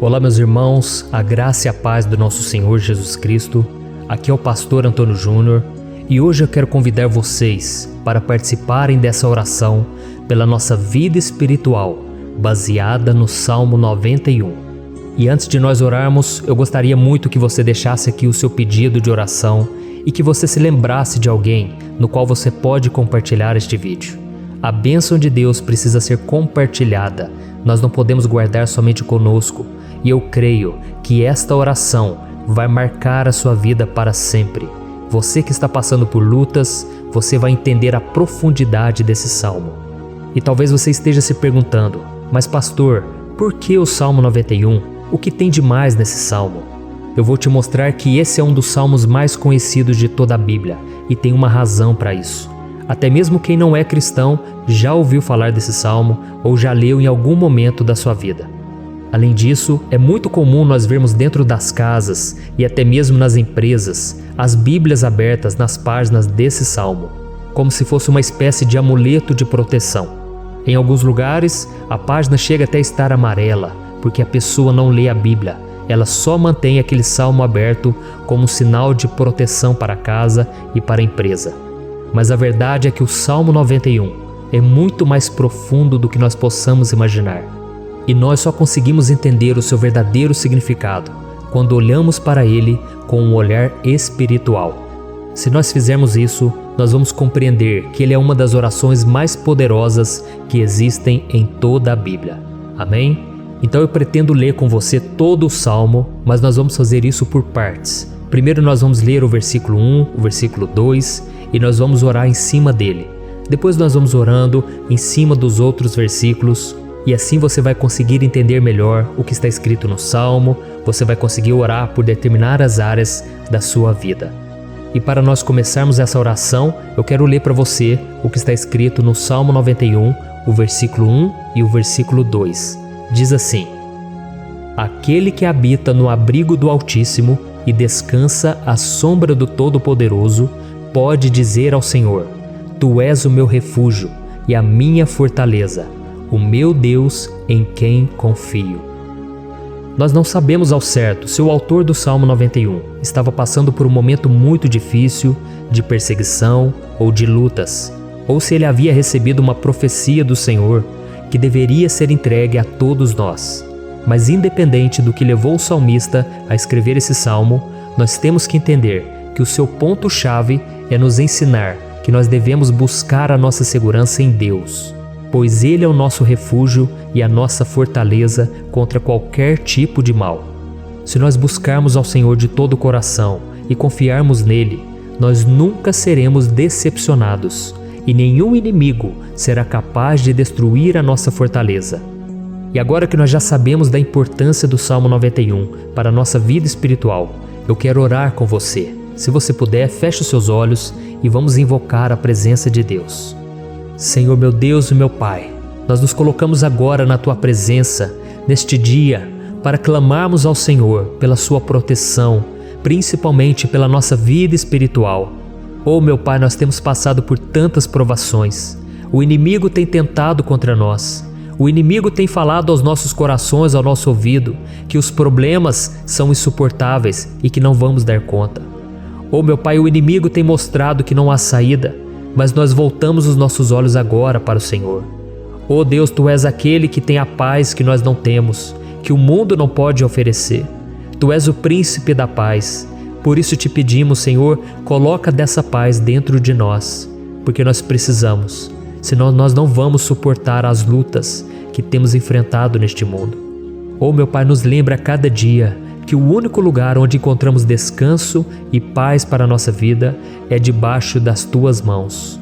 Olá, meus irmãos, a graça e a paz do nosso Senhor Jesus Cristo. Aqui é o pastor Antônio Júnior e hoje eu quero convidar vocês para participarem dessa oração pela nossa vida espiritual, baseada no Salmo 91. E antes de nós orarmos, eu gostaria muito que você deixasse aqui o seu pedido de oração e que você se lembrasse de alguém no qual você pode compartilhar este vídeo. A bênção de Deus precisa ser compartilhada, nós não podemos guardar somente conosco, e eu creio que esta oração vai marcar a sua vida para sempre. Você que está passando por lutas, você vai entender a profundidade desse salmo. E talvez você esteja se perguntando, mas pastor, por que o Salmo 91? O que tem de mais nesse salmo? Eu vou te mostrar que esse é um dos salmos mais conhecidos de toda a Bíblia, e tem uma razão para isso. Até mesmo quem não é cristão já ouviu falar desse salmo ou já leu em algum momento da sua vida. Além disso, é muito comum nós vermos dentro das casas e até mesmo nas empresas as Bíblias abertas nas páginas desse salmo, como se fosse uma espécie de amuleto de proteção. Em alguns lugares, a página chega até a estar amarela, porque a pessoa não lê a Bíblia, ela só mantém aquele salmo aberto como sinal de proteção para a casa e para a empresa. Mas a verdade é que o Salmo 91 é muito mais profundo do que nós possamos imaginar. E nós só conseguimos entender o seu verdadeiro significado quando olhamos para ele com um olhar espiritual. Se nós fizermos isso, nós vamos compreender que ele é uma das orações mais poderosas que existem em toda a Bíblia. Amém? Então eu pretendo ler com você todo o Salmo, mas nós vamos fazer isso por partes. Primeiro nós vamos ler o versículo 1, o versículo 2 e nós vamos orar em cima dele. Depois nós vamos orando em cima dos outros versículos. E assim você vai conseguir entender melhor o que está escrito no Salmo, você vai conseguir orar por determinadas áreas da sua vida. E para nós começarmos essa oração, eu quero ler para você o que está escrito no Salmo 91, o versículo 1 e o versículo 2. Diz assim: Aquele que habita no abrigo do Altíssimo e descansa à sombra do Todo-Poderoso, pode dizer ao Senhor: Tu és o meu refúgio e a minha fortaleza, o meu Deus em quem confio. Nós não sabemos ao certo se o autor do Salmo 91 estava passando por um momento muito difícil, de perseguição ou de lutas, ou se ele havia recebido uma profecia do Senhor que deveria ser entregue a todos nós. Mas independente do que levou o salmista a escrever esse salmo, nós temos que entender que o seu ponto-chave é nos ensinar que nós devemos buscar a nossa segurança em Deus, pois Ele é o nosso refúgio e a nossa fortaleza contra qualquer tipo de mal. Se nós buscarmos ao Senhor de todo o coração e confiarmos nele, nós nunca seremos decepcionados e nenhum inimigo será capaz de destruir a nossa fortaleza. E agora que nós já sabemos da importância do Salmo 91 para a nossa vida espiritual, eu quero orar com você. Se você puder, feche os seus olhos e vamos invocar a presença de Deus. Senhor meu Deus e meu Pai, nós nos colocamos agora na Tua presença, neste dia, para clamarmos ao Senhor pela Sua proteção, principalmente pela nossa vida espiritual. Oh meu Pai, nós temos passado por tantas provações. O inimigo tem tentado contra nós. O inimigo tem falado aos nossos corações, ao nosso ouvido, que os problemas são insuportáveis e que não vamos dar conta. Oh meu Pai, o inimigo tem mostrado que não há saída, mas nós voltamos os nossos olhos agora para o Senhor. Oh Deus, Tu és aquele que tem a paz que nós não temos, que o mundo não pode oferecer. Tu és o príncipe da paz. Por isso te pedimos, Senhor, coloca dessa paz dentro de nós, porque nós precisamos, senão nós não vamos suportar as lutas que temos enfrentado neste mundo. Oh meu Pai, nos lembra a cada dia que o único lugar onde encontramos descanso e paz para a nossa vida é debaixo das Tuas mãos.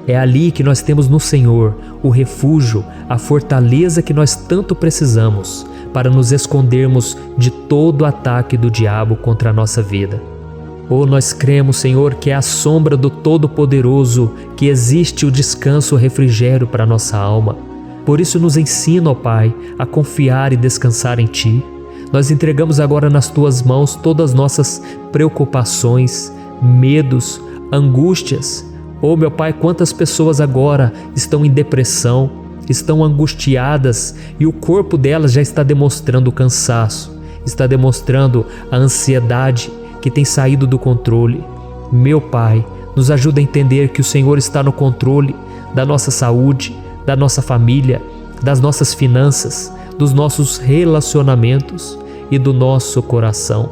É ali que nós temos no Senhor o refúgio, a fortaleza que nós tanto precisamos para nos escondermos de todo ataque do diabo contra a nossa vida. Oh, nós cremos, Senhor, que é à sombra do Todo-Poderoso que existe o descanso, o refrigério para a nossa alma. Por isso nos ensina, ó Pai, a confiar e descansar em Ti. Nós entregamos agora nas Tuas mãos todas as nossas preocupações, medos, angústias. Oh meu Pai, quantas pessoas agora estão em depressão, estão angustiadas e o corpo delas já está demonstrando o cansaço, está demonstrando a ansiedade que tem saído do controle. Meu Pai, nos ajuda a entender que o Senhor está no controle da nossa saúde, da nossa família, das nossas finanças, dos nossos relacionamentos e do nosso coração.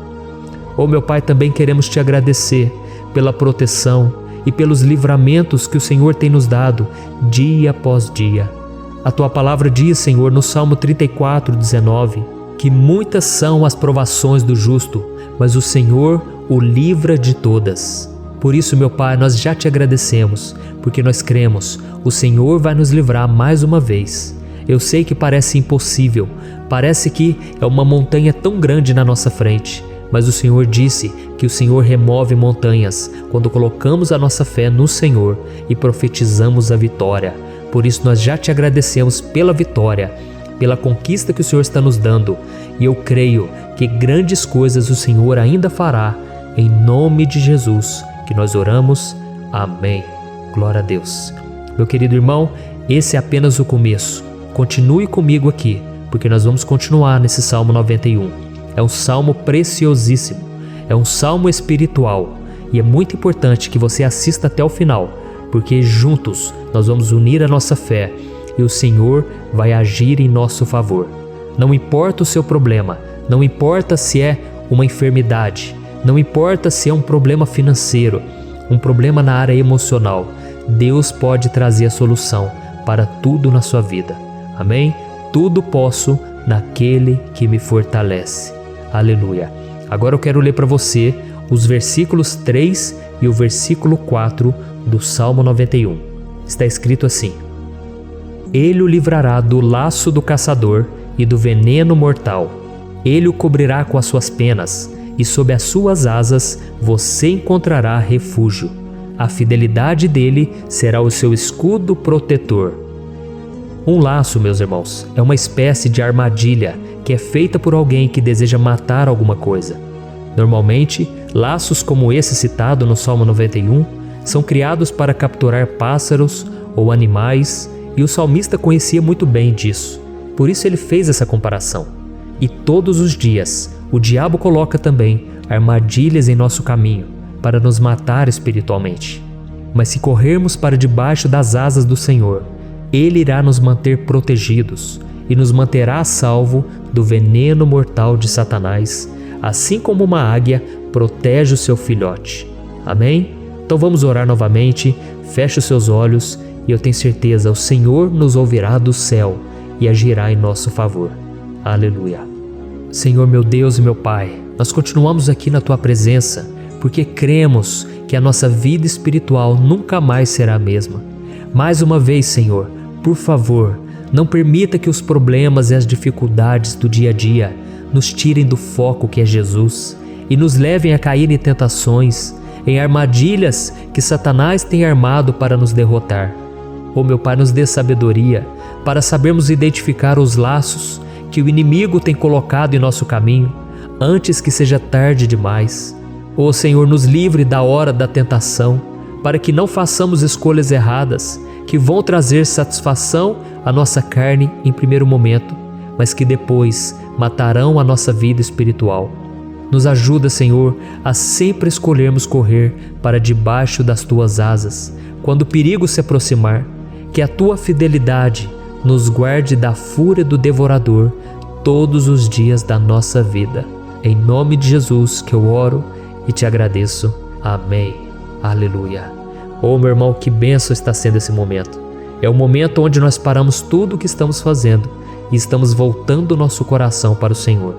Oh, meu Pai, também queremos te agradecer pela proteção e pelos livramentos que o Senhor tem nos dado dia após dia. A tua palavra diz, Senhor, no Salmo 34:19, que muitas são as provações do justo, mas o Senhor o livra de todas. Por isso, meu Pai, nós já te agradecemos, porque nós cremos, o Senhor vai nos livrar mais uma vez. Eu sei que parece impossível, parece que é uma montanha tão grande na nossa frente, mas o Senhor disse que o Senhor remove montanhas quando colocamos a nossa fé no Senhor e profetizamos a vitória. Por isso nós já te agradecemos pela vitória, pela conquista que o Senhor está nos dando, e eu creio que grandes coisas o Senhor ainda fará. Em nome de Jesus que nós oramos. Amém. Glória a Deus. Meu querido irmão, esse é apenas o começo. Continue comigo aqui, porque nós vamos continuar nesse Salmo 91. É um salmo preciosíssimo, é um salmo espiritual, e é muito importante que você assista até o final, porque juntos nós vamos unir a nossa fé e o Senhor vai agir em nosso favor. Não importa o seu problema, não importa se é uma enfermidade, não importa se é um problema financeiro, um problema na área emocional, Deus pode trazer a solução para tudo na sua vida. Amém? Tudo posso naquele que me fortalece. Aleluia. Agora eu quero ler para você os versículos 3 e o versículo 4 do Salmo 91. Está escrito assim: Ele o livrará do laço do caçador e do veneno mortal. Ele o cobrirá com as suas penas, e sob as suas asas você encontrará refúgio. A fidelidade dele será o seu escudo protetor. Um laço, meus irmãos, é uma espécie de armadilha que é feita por alguém que deseja matar alguma coisa. Normalmente, laços como esse citado no Salmo 91 são criados para capturar pássaros ou animais, e o salmista conhecia muito bem disso. Por isso ele fez essa comparação. E todos os dias, o diabo coloca também armadilhas em nosso caminho para nos matar espiritualmente. Mas se corrermos para debaixo das asas do Senhor, Ele irá nos manter protegidos e nos manterá a salvo do veneno mortal de Satanás, assim como uma águia protege o seu filhote. Amém? Então vamos orar novamente, feche os seus olhos e eu tenho certeza, o Senhor nos ouvirá do céu e agirá em nosso favor. Aleluia. Senhor, meu Deus e meu Pai, nós continuamos aqui na Tua presença porque cremos que a nossa vida espiritual nunca mais será a mesma. Mais uma vez, Senhor, por favor, não permita que os problemas e as dificuldades do dia a dia nos tirem do foco que é Jesus e nos levem a cair em tentações, em armadilhas que Satanás tem armado para nos derrotar. Oh, meu Pai, nos dê sabedoria para sabermos identificar os laços que o inimigo tem colocado em nosso caminho antes que seja tarde demais. Oh, Senhor, nos livre da hora da tentação, para que não façamos escolhas erradas que vão trazer satisfação à nossa carne em primeiro momento, mas que depois matarão a nossa vida espiritual. Nos ajuda, Senhor, a sempre escolhermos correr para debaixo das Tuas asas, quando o perigo se aproximar, que a Tua fidelidade nos guarde da fúria do devorador todos os dias da nossa vida. Em nome de Jesus que eu oro e te agradeço. Amém. Aleluia. Oh, meu irmão, que bênção está sendo esse momento. É o momento onde nós paramos tudo o que estamos fazendo e estamos voltando o nosso coração para o Senhor.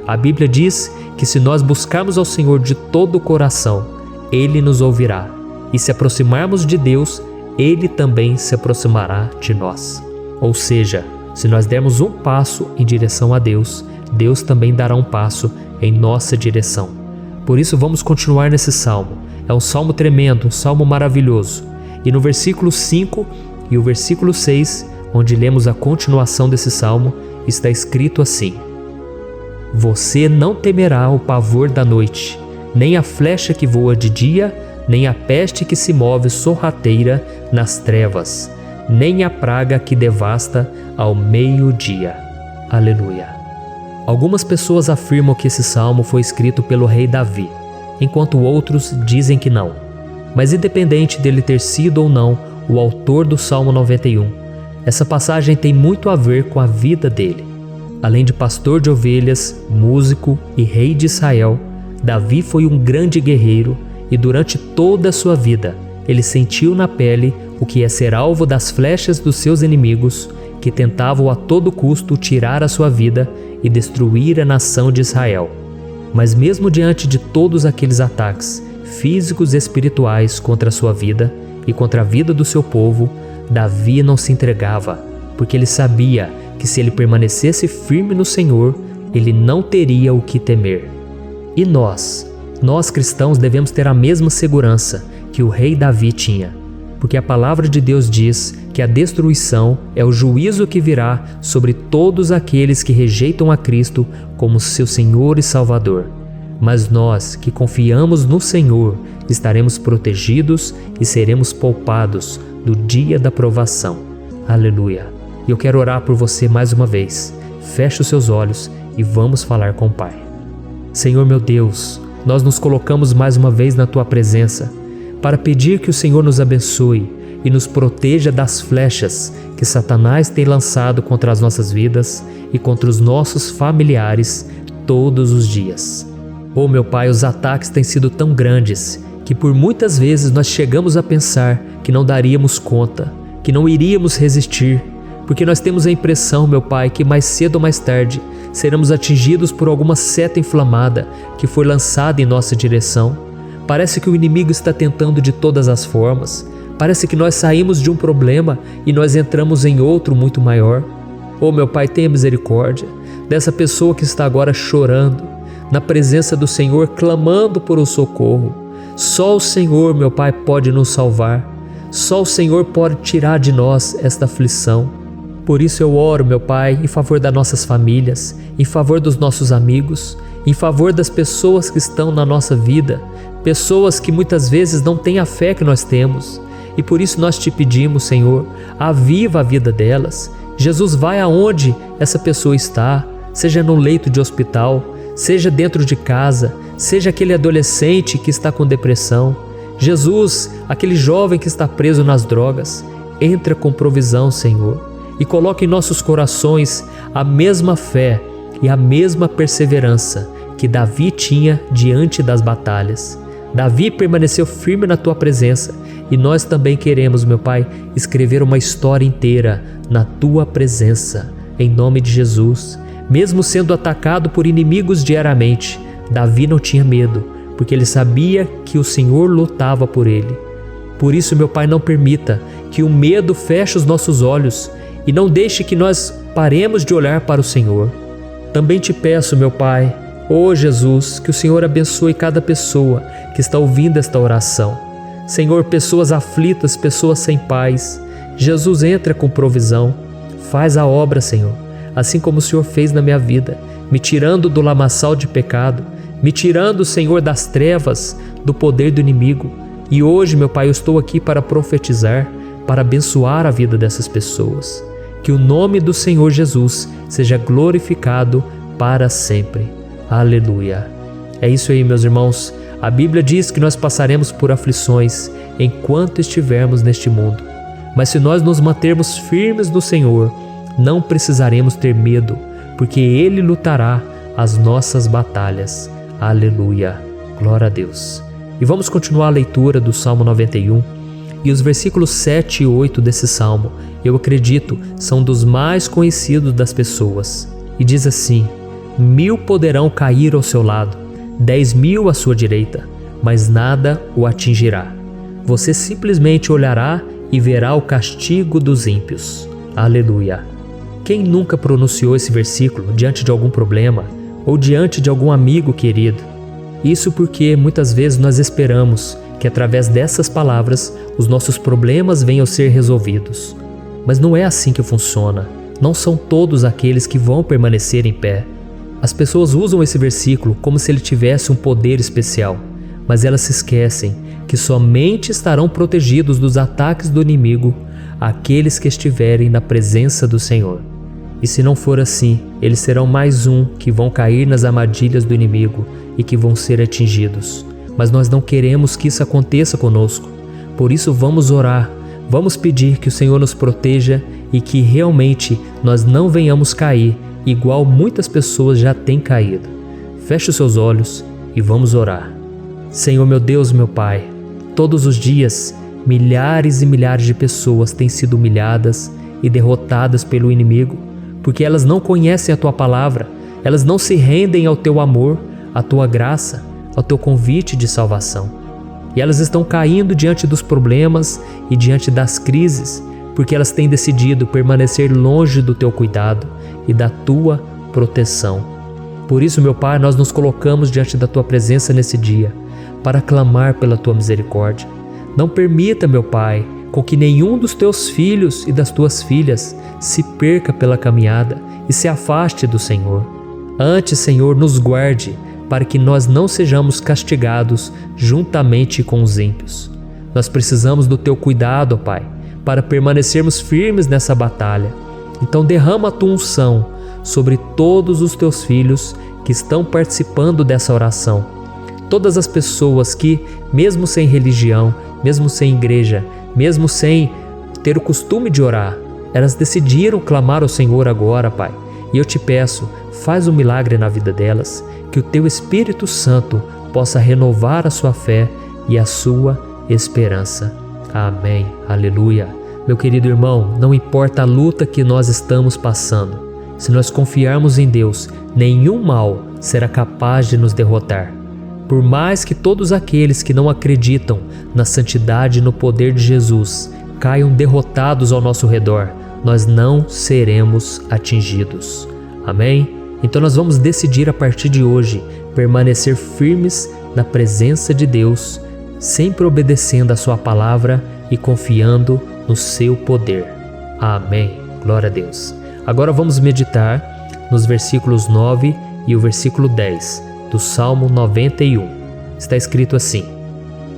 A Bíblia diz que se nós buscarmos ao Senhor de todo o coração, Ele nos ouvirá. E se aproximarmos de Deus, Ele também se aproximará de nós. Ou seja, se nós dermos um passo em direção a Deus, Deus também dará um passo em nossa direção. Por isso vamos continuar nesse salmo. É um salmo tremendo, um salmo maravilhoso. E no versículo 5 e o versículo 6, onde lemos a continuação desse salmo, está escrito assim: Você não temerá o pavor da noite, nem a flecha que voa de dia, nem a peste que se move sorrateira nas trevas. nem a praga que devasta ao meio-dia. Aleluia. Algumas pessoas afirmam que esse salmo foi escrito pelo rei Davi, enquanto outros dizem que não. Mas independente dele ter sido ou não o autor do Salmo 91, essa passagem tem muito a ver com a vida dele. Além de pastor de ovelhas, músico e rei de Israel, Davi foi um grande guerreiro e durante toda a sua vida ele sentiu na pele o que é ser alvo das flechas dos seus inimigos que tentavam a todo custo tirar a sua vida e destruir a nação de Israel. Mas mesmo diante de todos aqueles ataques físicos e espirituais contra a sua vida e contra a vida do seu povo, Davi não se entregava, porque ele sabia que se ele permanecesse firme no Senhor, ele não teria o que temer. E nós cristãos devemos ter a mesma segurança que o rei Davi tinha, porque a palavra de Deus diz que a destruição é o juízo que virá sobre todos aqueles que rejeitam a Cristo como seu Senhor e Salvador. Mas nós que confiamos no Senhor estaremos protegidos e seremos poupados do dia da provação. Aleluia! E eu quero orar por você mais uma vez. Feche os seus olhos e vamos falar com o Pai. Senhor meu Deus, nós nos colocamos mais uma vez na Tua presença para pedir que o Senhor nos abençoe e nos proteja das flechas que Satanás tem lançado contra as nossas vidas e contra os nossos familiares todos os dias. Oh meu Pai, os ataques têm sido tão grandes que por muitas vezes nós chegamos a pensar que não daríamos conta, que não iríamos resistir, porque nós temos a impressão, meu Pai, que mais cedo ou mais tarde seremos atingidos por alguma seta inflamada que foi lançada em nossa direção. Parece que o inimigo está tentando de todas as formas. Parece que nós saímos de um problema e nós entramos em outro muito maior. Oh meu Pai, tenha misericórdia dessa pessoa que está agora chorando, na presença do Senhor, clamando por um socorro. Só o Senhor, meu Pai, pode nos salvar. Só o Senhor pode tirar de nós esta aflição. Por isso eu oro, meu Pai, em favor das nossas famílias, em favor dos nossos amigos, em favor das pessoas que estão na nossa vida, pessoas que muitas vezes não têm a fé que nós temos. E por isso nós te pedimos, Senhor, aviva a vida delas. Jesus, vai aonde essa pessoa está, seja no leito de hospital, seja dentro de casa, seja aquele adolescente que está com depressão. Jesus, aquele jovem que está preso nas drogas, entra com provisão, Senhor, e coloca em nossos corações a mesma fé e a mesma perseverança que Davi tinha diante das batalhas. Davi permaneceu firme na Tua presença e nós também queremos, meu Pai, escrever uma história inteira na Tua presença, em nome de Jesus. Mesmo sendo atacado por inimigos diariamente, Davi não tinha medo, porque ele sabia que o Senhor lutava por ele. Por isso, meu Pai, não permita que o medo feche os nossos olhos e não deixe que nós paremos de olhar para o Senhor. Também te peço, meu Pai, ó Jesus, que o Senhor abençoe cada pessoa que está ouvindo esta oração. Senhor, pessoas aflitas, pessoas sem paz. Jesus, entra com provisão. Faz a obra, Senhor, assim como o Senhor fez na minha vida, me tirando do lamaçal de pecado, me tirando, Senhor, das trevas, do poder do inimigo. E hoje, meu Pai, eu estou aqui para profetizar, para abençoar a vida dessas pessoas. Que o nome do Senhor Jesus seja glorificado para sempre. Aleluia. É isso aí, meus irmãos. A Bíblia diz que nós passaremos por aflições enquanto estivermos neste mundo. Mas se nós nos mantermos firmes no Senhor, não precisaremos ter medo, porque Ele lutará as nossas batalhas. Aleluia. Glória a Deus. E vamos continuar a leitura do Salmo 91. E os versículos 7 e 8 desse Salmo, eu acredito, são dos mais conhecidos das pessoas. E diz assim: 1000 poderão cair ao seu lado, 10.000 à sua direita, mas nada o atingirá. Você simplesmente olhará e verá o castigo dos ímpios. Aleluia. Quem nunca pronunciou esse versículo diante de algum problema ou diante de algum amigo querido? Isso porque muitas vezes nós esperamos que através dessas palavras os nossos problemas venham a ser resolvidos. Mas não é assim que funciona. Não são todos aqueles que vão permanecer em pé. As pessoas usam esse versículo como se ele tivesse um poder especial, mas elas se esquecem que somente estarão protegidos dos ataques do inimigo àqueles que estiverem na presença do Senhor. E se não for assim, eles serão mais um que vão cair nas armadilhas do inimigo e que vão ser atingidos. Mas nós não queremos que isso aconteça conosco. Por isso vamos orar, vamos pedir que o Senhor nos proteja e que realmente nós não venhamos cair, igual muitas pessoas já têm caído. Feche os seus olhos e vamos orar. Senhor meu Deus, meu Pai, todos os dias, milhares e milhares de pessoas têm sido humilhadas e derrotadas pelo inimigo, porque elas não conhecem a Tua palavra, elas não se rendem ao Teu amor, à Tua graça, ao Teu convite de salvação. E elas estão caindo diante dos problemas e diante das crises, porque elas têm decidido permanecer longe do Teu cuidado e da Tua proteção. Por isso, meu Pai, nós nos colocamos diante da Tua presença nesse dia, para clamar pela Tua misericórdia. Não permita, meu Pai, com que nenhum dos Teus filhos e das Tuas filhas se perca pela caminhada e se afaste do Senhor. Antes, Senhor, nos guarde, para que nós não sejamos castigados juntamente com os ímpios. Nós precisamos do Teu cuidado, ó Pai, para permanecermos firmes nessa batalha. Então derrama a Tua unção sobre todos os Teus filhos que estão participando dessa oração. Todas as pessoas que, mesmo sem religião, mesmo sem igreja, mesmo sem ter o costume de orar, elas decidiram clamar ao Senhor agora, Pai. E eu te peço, faz um milagre na vida delas, que o Teu Espírito Santo possa renovar a sua fé e a sua esperança. Amém. Aleluia. Meu querido irmão, não importa a luta que nós estamos passando, se nós confiarmos em Deus, nenhum mal será capaz de nos derrotar. Por mais que todos aqueles que não acreditam na santidade e no poder de Jesus caiam derrotados ao nosso redor, nós não seremos atingidos. Amém? Então nós vamos decidir a partir de hoje permanecer firmes na presença de Deus, sempre obedecendo a Sua palavra e confiando no Seu poder. Amém. Glória a Deus. Agora vamos meditar nos versículos 9 e o versículo 10 do Salmo 91. Está escrito assim: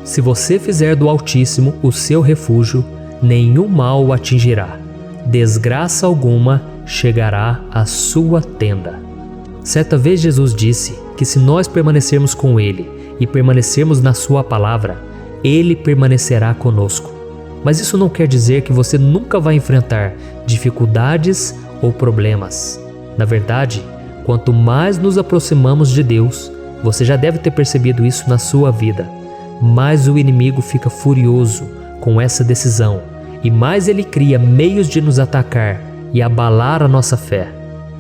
Se você fizer do Altíssimo o seu refúgio, nenhum mal o atingirá, desgraça alguma chegará à sua tenda. Certa vez Jesus disse que se nós permanecermos com Ele e permanecermos na Sua palavra, Ele permanecerá conosco. Mas isso não quer dizer que você nunca vai enfrentar dificuldades ou problemas. Na verdade, quanto mais nos aproximamos de Deus, você já deve ter percebido isso na sua vida, mais o inimigo fica furioso com essa decisão e mais ele cria meios de nos atacar e abalar a nossa fé.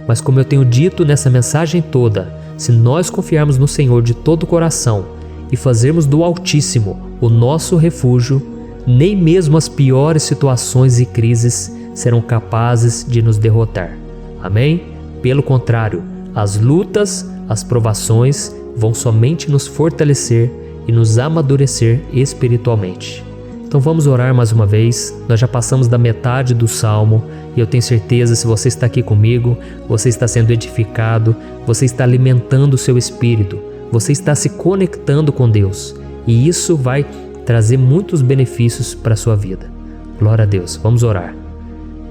Mas como eu tenho dito nessa mensagem toda, se nós confiarmos no Senhor de todo o coração e fazermos do Altíssimo o nosso refúgio, nem mesmo as piores situações e crises serão capazes de nos derrotar. Amém? Pelo contrário, as lutas, as provações vão somente nos fortalecer e nos amadurecer espiritualmente. Então vamos orar mais uma vez. Nós já passamos da metade do Salmo e eu tenho certeza, se você está aqui comigo, você está sendo edificado, você está alimentando o seu espírito, você está se conectando com Deus e isso vai trazer muitos benefícios para a sua vida. Glória a Deus. Vamos orar.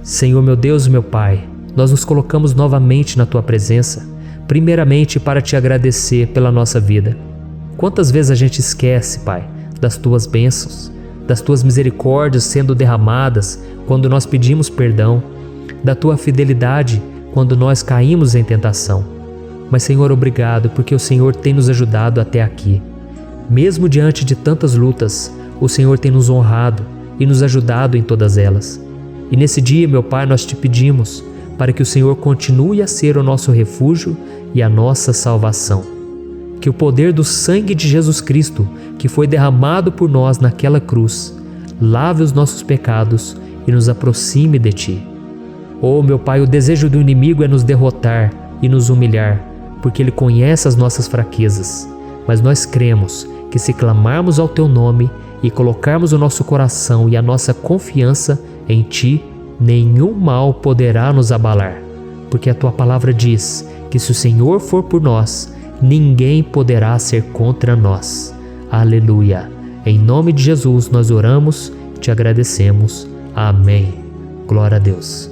Senhor meu Deus e meu Pai, nós nos colocamos novamente na Tua presença, primeiramente para Te agradecer pela nossa vida. Quantas vezes a gente esquece, Pai, das Tuas bênçãos, das Tuas misericórdias sendo derramadas quando nós pedimos perdão, da Tua fidelidade quando nós caímos em tentação. Mas Senhor, obrigado porque o Senhor tem nos ajudado até aqui. Mesmo diante de tantas lutas, o Senhor tem nos honrado e nos ajudado em todas elas. E nesse dia, meu Pai, nós Te pedimos para que o Senhor continue a ser o nosso refúgio e a nossa salvação. Que o poder do sangue de Jesus Cristo, que foi derramado por nós naquela cruz, lave os nossos pecados e nos aproxime de Ti. Oh, meu Pai, o desejo do inimigo é nos derrotar e nos humilhar, porque ele conhece as nossas fraquezas. Mas nós cremos que se clamarmos ao Teu nome e colocarmos o nosso coração e a nossa confiança em Ti, nenhum mal poderá nos abalar, porque a Tua palavra diz que se o Senhor for por nós, ninguém poderá ser contra nós. Aleluia! Em nome de Jesus nós oramos e Te agradecemos. Amém. Glória a Deus.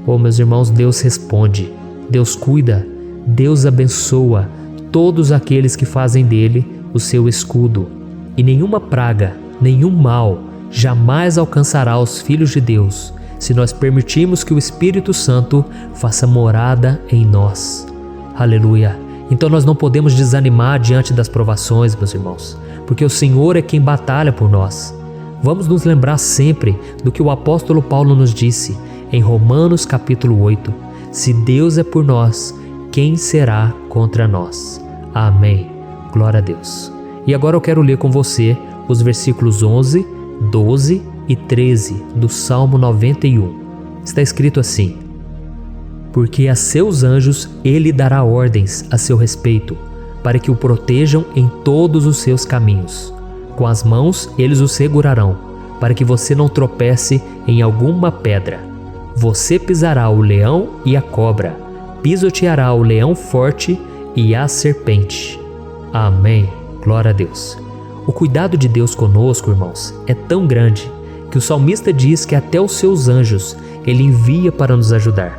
Oh, meus irmãos, Deus responde, Deus cuida, Deus abençoa todos aqueles que fazem dele o seu escudo. E nenhuma praga, nenhum mal jamais alcançará os filhos de Deus, se nós permitirmos que o Espírito Santo faça morada em nós. Aleluia! Então nós não podemos desanimar diante das provações, meus irmãos, porque o Senhor é quem batalha por nós. Vamos nos lembrar sempre do que o apóstolo Paulo nos disse em Romanos capítulo 8. Se Deus é por nós, quem será contra nós? Amém. Glória a Deus. E agora eu quero ler com você os versículos 11, 12 e 13 do Salmo 91. Está escrito assim: porque a seus anjos ele dará ordens a seu respeito, para que o protejam em todos os seus caminhos. Com as mãos eles o segurarão, para que você não tropece em alguma pedra. Você pisará o leão e a cobra, pisoteará o leão forte e a serpente. Amém. Glória a Deus. O cuidado de Deus conosco, irmãos, é tão grande que o salmista diz que até os seus anjos ele envia para nos ajudar.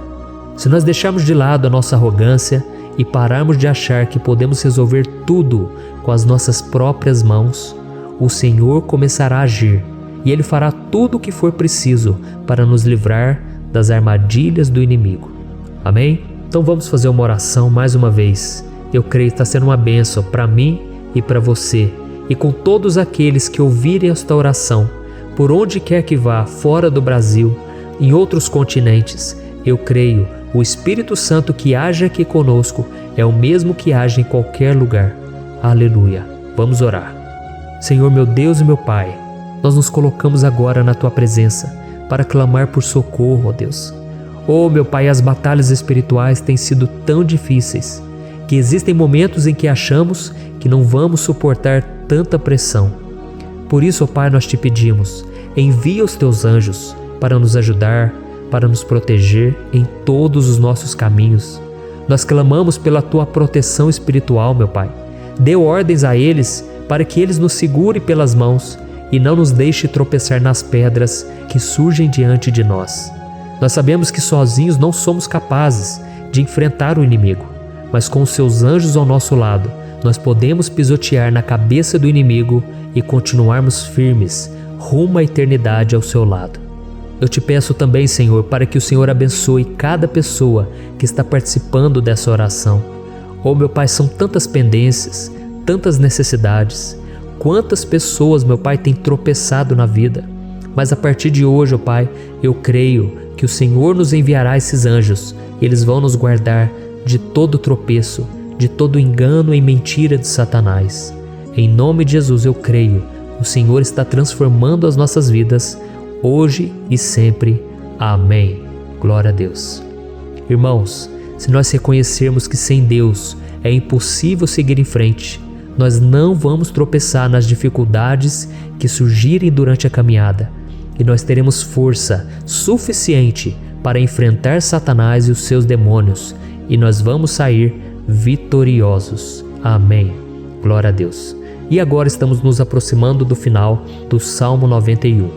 Se nós deixarmos de lado a nossa arrogância e pararmos de achar que podemos resolver tudo com as nossas próprias mãos, o Senhor começará a agir e Ele fará tudo o que for preciso para nos livrar das armadilhas do inimigo. Amém? Então vamos fazer uma oração mais uma vez. Eu creio que está sendo uma bênção para mim e para você, e com todos aqueles que ouvirem esta oração, por onde quer que vá, fora do Brasil, em outros continentes. Eu creio, o Espírito Santo que age aqui conosco é o mesmo que age em qualquer lugar. Aleluia. Vamos orar. Senhor, meu Deus e meu Pai, nós nos colocamos agora na Tua presença para clamar por socorro, ó Deus. Oh, meu Pai, as batalhas espirituais têm sido tão difíceis que existem momentos em que achamos que não vamos suportar tanta pressão. Por isso, ó Pai, nós te pedimos, envia os Teus anjos para nos ajudar, para nos proteger em todos os nossos caminhos. Nós clamamos pela Tua proteção espiritual, meu Pai. Dê ordens a eles para que eles nos segurem pelas mãos e não nos deixe tropeçar nas pedras que surgem diante de nós. Nós sabemos que sozinhos não somos capazes de enfrentar o inimigo, mas com os Seus anjos ao nosso lado, nós podemos pisotear na cabeça do inimigo e continuarmos firmes rumo à eternidade ao Seu lado. Eu te peço também, Senhor, para que o Senhor abençoe cada pessoa que está participando dessa oração. Oh, meu Pai, são tantas pendências, tantas necessidades. Quantas pessoas, meu Pai, têm tropeçado na vida. Mas a partir de hoje, oh Pai, eu creio que o Senhor nos enviará esses anjos. Eles vão nos guardar de todo tropeço, de todo engano e mentira de Satanás. Em nome de Jesus eu creio, o Senhor está transformando as nossas vidas, hoje e sempre. Amém. Glória a Deus. Irmãos, se nós reconhecermos que sem Deus é impossível seguir em frente, nós não vamos tropeçar nas dificuldades que surgirem durante a caminhada, e nós teremos força suficiente para enfrentar Satanás e os seus demônios, e nós vamos sair vitoriosos. Amém. Glória a Deus. E agora estamos nos aproximando do final do Salmo 91.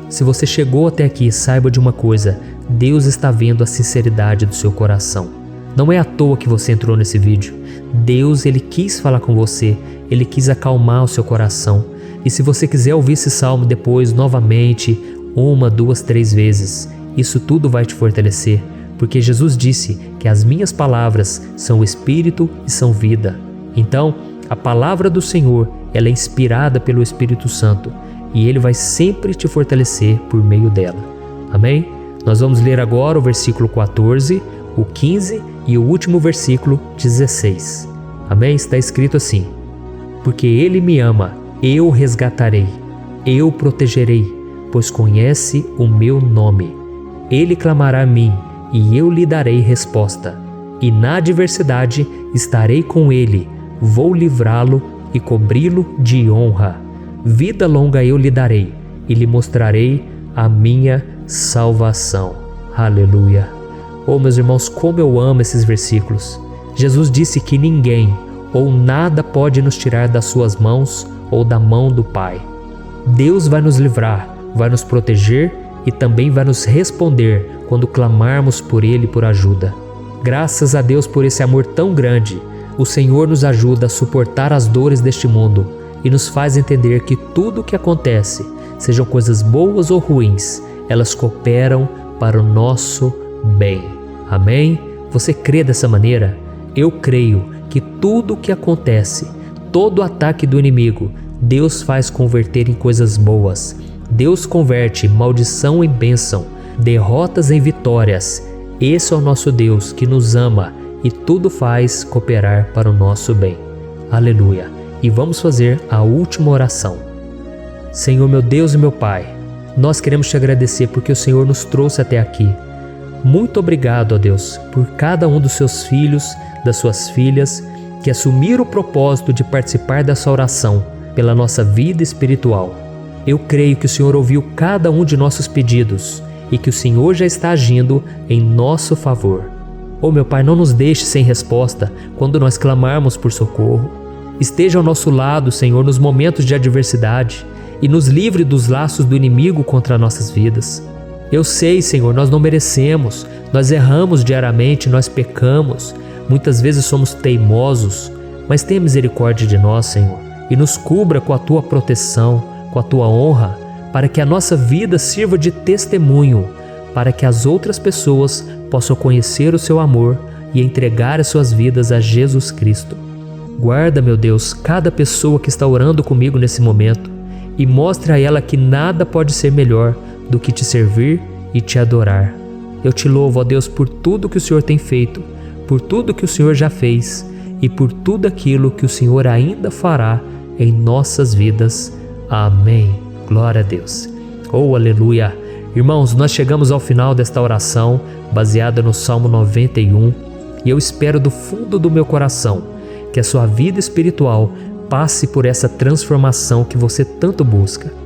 Se você chegou até aqui, saiba de uma coisa: Deus está vendo a sinceridade do seu coração. Não é à toa que você entrou nesse vídeo. Deus, Ele quis falar com você, Ele quis acalmar o seu coração. E se você quiser ouvir esse salmo depois, novamente, 1, 2, 3 vezes, isso tudo vai te fortalecer, porque Jesus disse que as minhas palavras são espírito e são vida. Então, a palavra do Senhor, ela é inspirada pelo Espírito Santo, e Ele vai sempre te fortalecer por meio dela. Amém? Nós vamos ler agora o versículo 14, o 15 e o último versículo 16. Amém? Está escrito assim: porque Ele me ama, eu o resgatarei, eu o protegerei, pois conhece o meu nome. Ele clamará a mim, e eu lhe darei resposta. E na adversidade estarei com ele, vou livrá-lo e cobri-lo de honra. Vida longa eu lhe darei, e lhe mostrarei a minha salvação. Aleluia. Oh, meus irmãos, como eu amo esses versículos. Jesus disse que ninguém ou nada pode nos tirar das suas mãos ou da mão do Pai. Deus vai nos livrar, vai nos proteger e também vai nos responder quando clamarmos por Ele por ajuda. Graças a Deus por esse amor tão grande, o Senhor nos ajuda a suportar as dores deste mundo e nos faz entender que tudo o que acontece, sejam coisas boas ou ruins, elas cooperam para o nosso bem. Amém? Você crê dessa maneira? Eu creio que tudo o que acontece, todo ataque do inimigo, Deus faz converter em coisas boas. Deus converte maldição em bênção, derrotas em vitórias. Esse é o nosso Deus que nos ama e tudo faz cooperar para o nosso bem. Aleluia! E vamos fazer a última oração. Senhor, meu Deus e meu Pai, nós queremos te agradecer porque o Senhor nos trouxe até aqui. Muito obrigado, ó Deus, por cada um dos seus filhos, das suas filhas, que assumiram o propósito de participar dessa oração pela nossa vida espiritual. Eu creio que o Senhor ouviu cada um de nossos pedidos e que o Senhor já está agindo em nosso favor. Oh, meu Pai, não nos deixe sem resposta quando nós clamarmos por socorro. Esteja ao nosso lado, Senhor, nos momentos de adversidade e nos livre dos laços do inimigo contra nossas vidas. Eu sei, Senhor, nós não merecemos, nós erramos diariamente, nós pecamos, muitas vezes somos teimosos, mas tenha misericórdia de nós, Senhor, e nos cubra com a Tua proteção, com a Tua honra, para que a nossa vida sirva de testemunho, para que as outras pessoas possam conhecer o Seu amor e entregar as suas vidas a Jesus Cristo. Guarda, meu Deus, cada pessoa que está orando comigo nesse momento e mostre a ela que nada pode ser melhor do que te servir e te adorar. Eu te louvo, ó Deus, por tudo que o Senhor tem feito, por tudo que o Senhor já fez e por tudo aquilo que o Senhor ainda fará em nossas vidas. Amém. Glória a Deus. Oh, aleluia. Irmãos, nós chegamos ao final desta oração baseada no Salmo 91 e eu espero do fundo do meu coração que a sua vida espiritual passe por essa transformação que você tanto busca.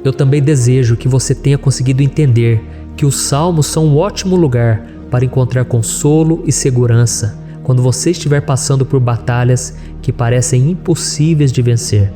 Eu também desejo que você tenha conseguido entender que os salmos são um ótimo lugar para encontrar consolo e segurança quando você estiver passando por batalhas que parecem impossíveis de vencer.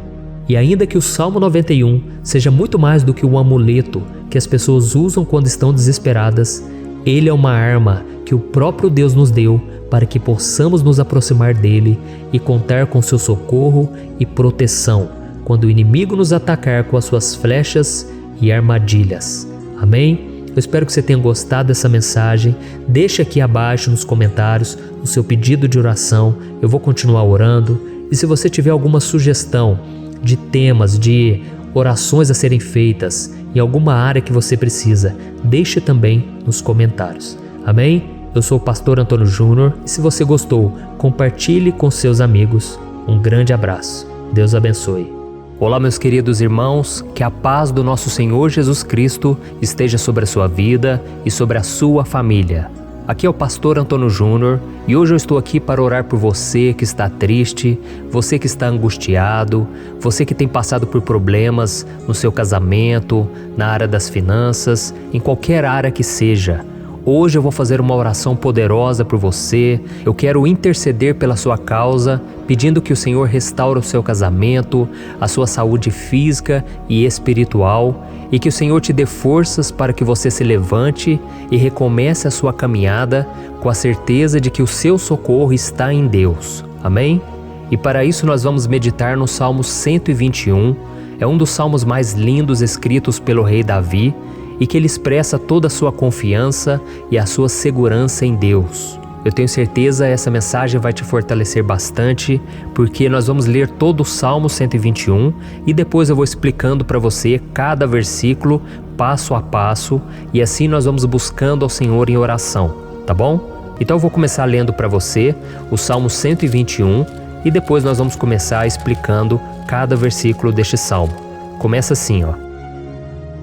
E ainda que o Salmo 91 seja muito mais do que um amuleto que as pessoas usam quando estão desesperadas, ele é uma arma que o próprio Deus nos deu para que possamos nos aproximar dele e contar com seu socorro e proteção quando o inimigo nos atacar com as suas flechas e armadilhas. Amém? Eu espero que você tenha gostado dessa mensagem. Deixe aqui abaixo nos comentários o seu pedido de oração. Eu vou continuar orando. E se você tiver alguma sugestão de temas, de orações a serem feitas em alguma área que você precisa, deixe também nos comentários. Amém? Eu sou o pastor Antônio Júnior e se você gostou, compartilhe com seus amigos. Um grande abraço. Deus abençoe. Olá, meus queridos irmãos, que a paz do nosso Senhor Jesus Cristo esteja sobre a sua vida e sobre a sua família. Aqui é o pastor Antônio Júnior e hoje eu estou aqui para orar por você que está triste, você que está angustiado, você que tem passado por problemas no seu casamento, na área das finanças, em qualquer área que seja. Hoje eu vou fazer uma oração poderosa por você. Eu quero interceder pela sua causa, pedindo que o Senhor restaure o seu casamento, a sua saúde física e espiritual, e que o Senhor te dê forças para que você se levante e recomece a sua caminhada com a certeza de que o seu socorro está em Deus. Amém? E para isso nós vamos meditar no Salmo 121. É um dos salmos mais lindos escritos pelo rei Davi, e que ele expressa toda a sua confiança e a sua segurança em Deus. Eu tenho certeza essa mensagem vai te fortalecer bastante, porque nós vamos ler todo o Salmo 121 e depois eu vou explicando para você cada versículo, passo a passo, e assim nós vamos buscando ao Senhor em oração, tá bom? Então eu vou começar lendo para você o Salmo 121 e depois nós vamos começar explicando cada versículo deste salmo. Começa assim, ó.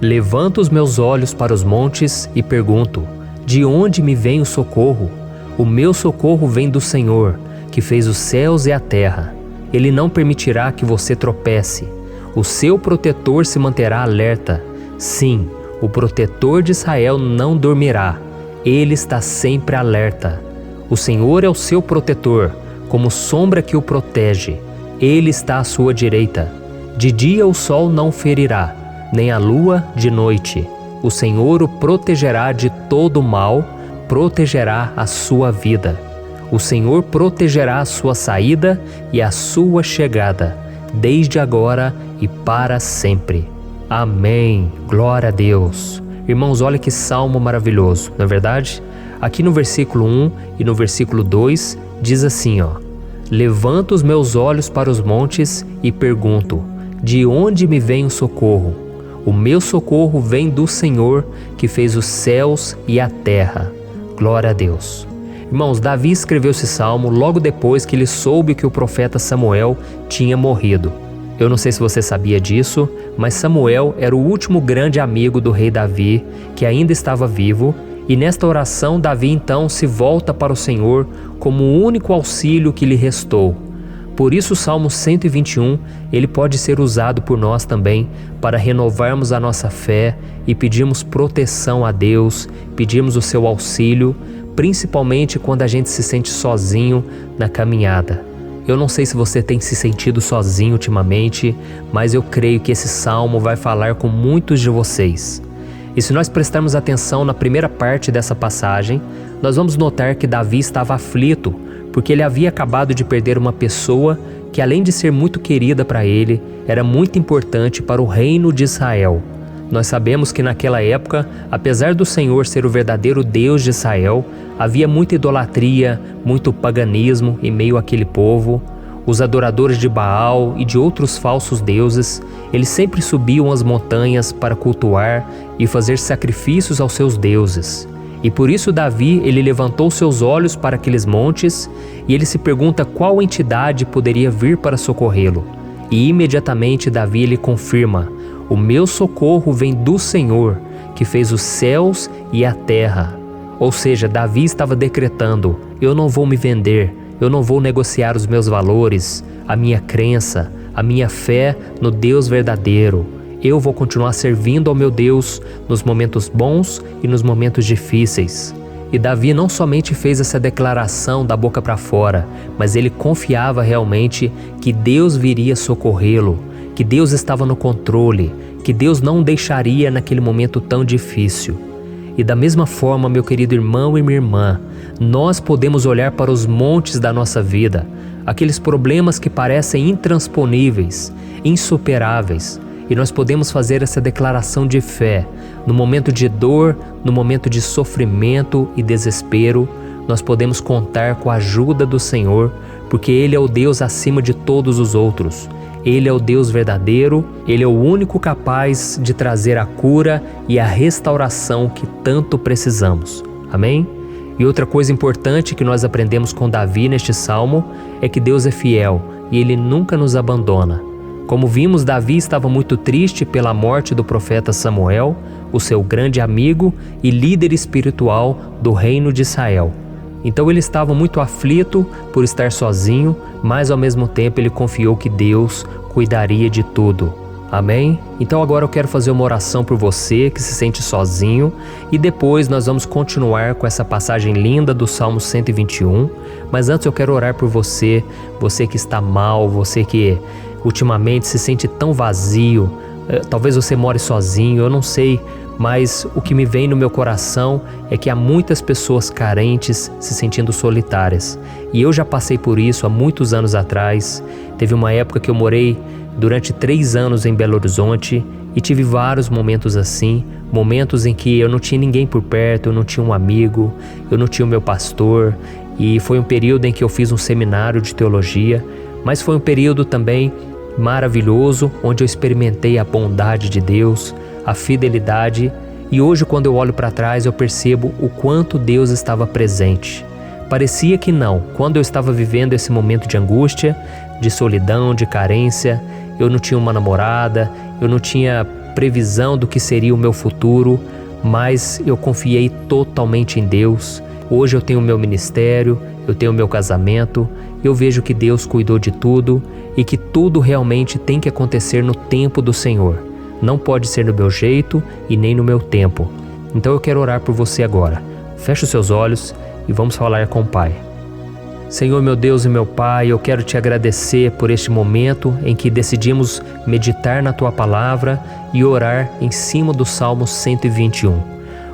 Levanto os meus olhos para os montes e pergunto: de onde me vem o socorro? O meu socorro vem do Senhor, que fez os céus e a terra. Ele não permitirá que você tropece. O seu protetor se manterá alerta. Sim, o protetor de Israel não dormirá. Ele está sempre alerta. O Senhor é o seu protetor, como sombra que o protege. Ele está à sua direita. De dia o sol não ferirá, nem a lua de noite. O Senhor o protegerá de todo mal, protegerá a sua vida. O Senhor protegerá a sua saída e a sua chegada, desde agora e para sempre. Amém. Glória a Deus. Irmãos, olha que salmo maravilhoso, não é verdade? Aqui no versículo 1 e no versículo 2 diz assim, ó: Levanto os meus olhos para os montes e pergunto: de onde me vem o socorro? O meu socorro vem do Senhor, que fez os céus e a terra. Glória a Deus. Irmãos, Davi escreveu esse salmo logo depois que ele soube que o profeta Samuel tinha morrido. Eu não sei se você sabia disso, mas Samuel era o último grande amigo do rei Davi, que ainda estava vivo, e nesta oração Davi então se volta para o Senhor como o único auxílio que lhe restou. Por isso o Salmo 121, ele pode ser usado por nós também para renovarmos a nossa fé e pedirmos proteção a Deus, pedirmos o seu auxílio, principalmente quando a gente se sente sozinho na caminhada. Eu não sei se você tem se sentido sozinho ultimamente, mas eu creio que esse salmo vai falar com muitos de vocês. E se nós prestarmos atenção na primeira parte dessa passagem, nós vamos notar que Davi estava aflito, porque ele havia acabado de perder uma pessoa que, além de ser muito querida para ele, era muito importante para o reino de Israel. Nós sabemos que naquela época, apesar do Senhor ser o verdadeiro Deus de Israel, havia muita idolatria, muito paganismo em meio àquele povo. Os adoradores de Baal e de outros falsos deuses, eles sempre subiam as montanhas para cultuar e fazer sacrifícios aos seus deuses. E por isso Davi, ele levantou seus olhos para aqueles montes e ele se pergunta qual entidade poderia vir para socorrê-lo. E imediatamente Davi ele confirma: o meu socorro vem do Senhor, que fez os céus e a terra. Ou seja, Davi estava decretando: eu não vou me vender, eu não vou negociar os meus valores, a minha crença, a minha fé no Deus verdadeiro. Eu vou continuar servindo ao meu Deus nos momentos bons e nos momentos difíceis. E Davi não somente fez essa declaração da boca para fora, mas ele confiava realmente que Deus viria socorrê-lo, que Deus estava no controle, que Deus não o deixaria naquele momento tão difícil. E da mesma forma, meu querido irmão e minha irmã, nós podemos olhar para os montes da nossa vida, aqueles problemas que parecem intransponíveis, insuperáveis, e nós podemos fazer essa declaração de fé. No momento de dor, no momento de sofrimento e desespero, nós podemos contar com a ajuda do Senhor, porque Ele é o Deus acima de todos os outros. Ele é o Deus verdadeiro, Ele é o único capaz de trazer a cura e a restauração que tanto precisamos. Amém? E outra coisa importante que nós aprendemos com Davi neste salmo é que Deus é fiel e Ele nunca nos abandona. Como vimos, Davi estava muito triste pela morte do profeta Samuel, o seu grande amigo e líder espiritual do reino de Israel. Então ele estava muito aflito por estar sozinho, mas ao mesmo tempo ele confiou que Deus cuidaria de tudo. Amém? Então agora eu quero fazer uma oração por você que se sente sozinho e depois nós vamos continuar com essa passagem linda do Salmo 121. Mas antes eu quero orar por você, você que está mal, você que ultimamente se sente tão vazio, talvez você more sozinho, eu não sei, mas o que me vem no meu coração é que há muitas pessoas carentes se sentindo solitárias. E eu já passei por isso há muitos anos atrás. Teve uma época que eu morei durante 3 anos em Belo Horizonte e tive vários momentos assim, momentos em que eu não tinha ninguém por perto, eu não tinha um amigo, eu não tinha o meu pastor, e foi um período em que eu fiz um seminário de teologia, mas foi um período também maravilhoso, onde eu experimentei a bondade de Deus, a fidelidade, e hoje quando eu olho para trás eu percebo o quanto Deus estava presente. Parecia que não, quando eu estava vivendo esse momento de angústia, de solidão, de carência, eu não tinha uma namorada, eu não tinha previsão do que seria o meu futuro, mas eu confiei totalmente em Deus. Hoje eu tenho o meu ministério, eu tenho o meu casamento, eu vejo que Deus cuidou de tudo e que tudo realmente tem que acontecer no tempo do Senhor. Não pode ser no meu jeito e nem no meu tempo. Então eu quero orar por você agora. Feche os seus olhos e vamos falar com o Pai. Senhor, meu Deus e meu Pai, eu quero te agradecer por este momento em que decidimos meditar na Tua Palavra e orar em cima do Salmo 121.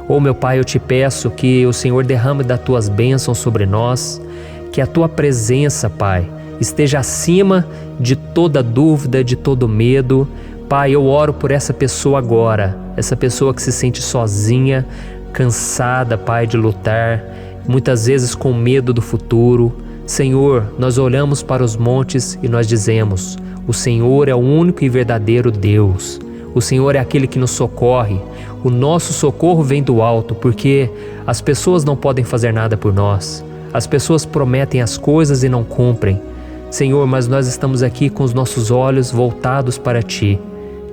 Oh, meu Pai, eu te peço que o Senhor derrame das Tuas bênçãos sobre nós, que a Tua presença, Pai, esteja acima de toda dúvida, de todo medo. Pai, eu oro por essa pessoa agora, essa pessoa que se sente sozinha, cansada, Pai, de lutar, muitas vezes com medo do futuro. Senhor, nós olhamos para os montes e nós dizemos: o Senhor é o único e verdadeiro Deus. O Senhor é aquele que nos socorre. O nosso socorro vem do alto, porque as pessoas não podem fazer nada por nós. As pessoas prometem as coisas e não cumprem. Senhor, mas nós estamos aqui com os nossos olhos voltados para Ti.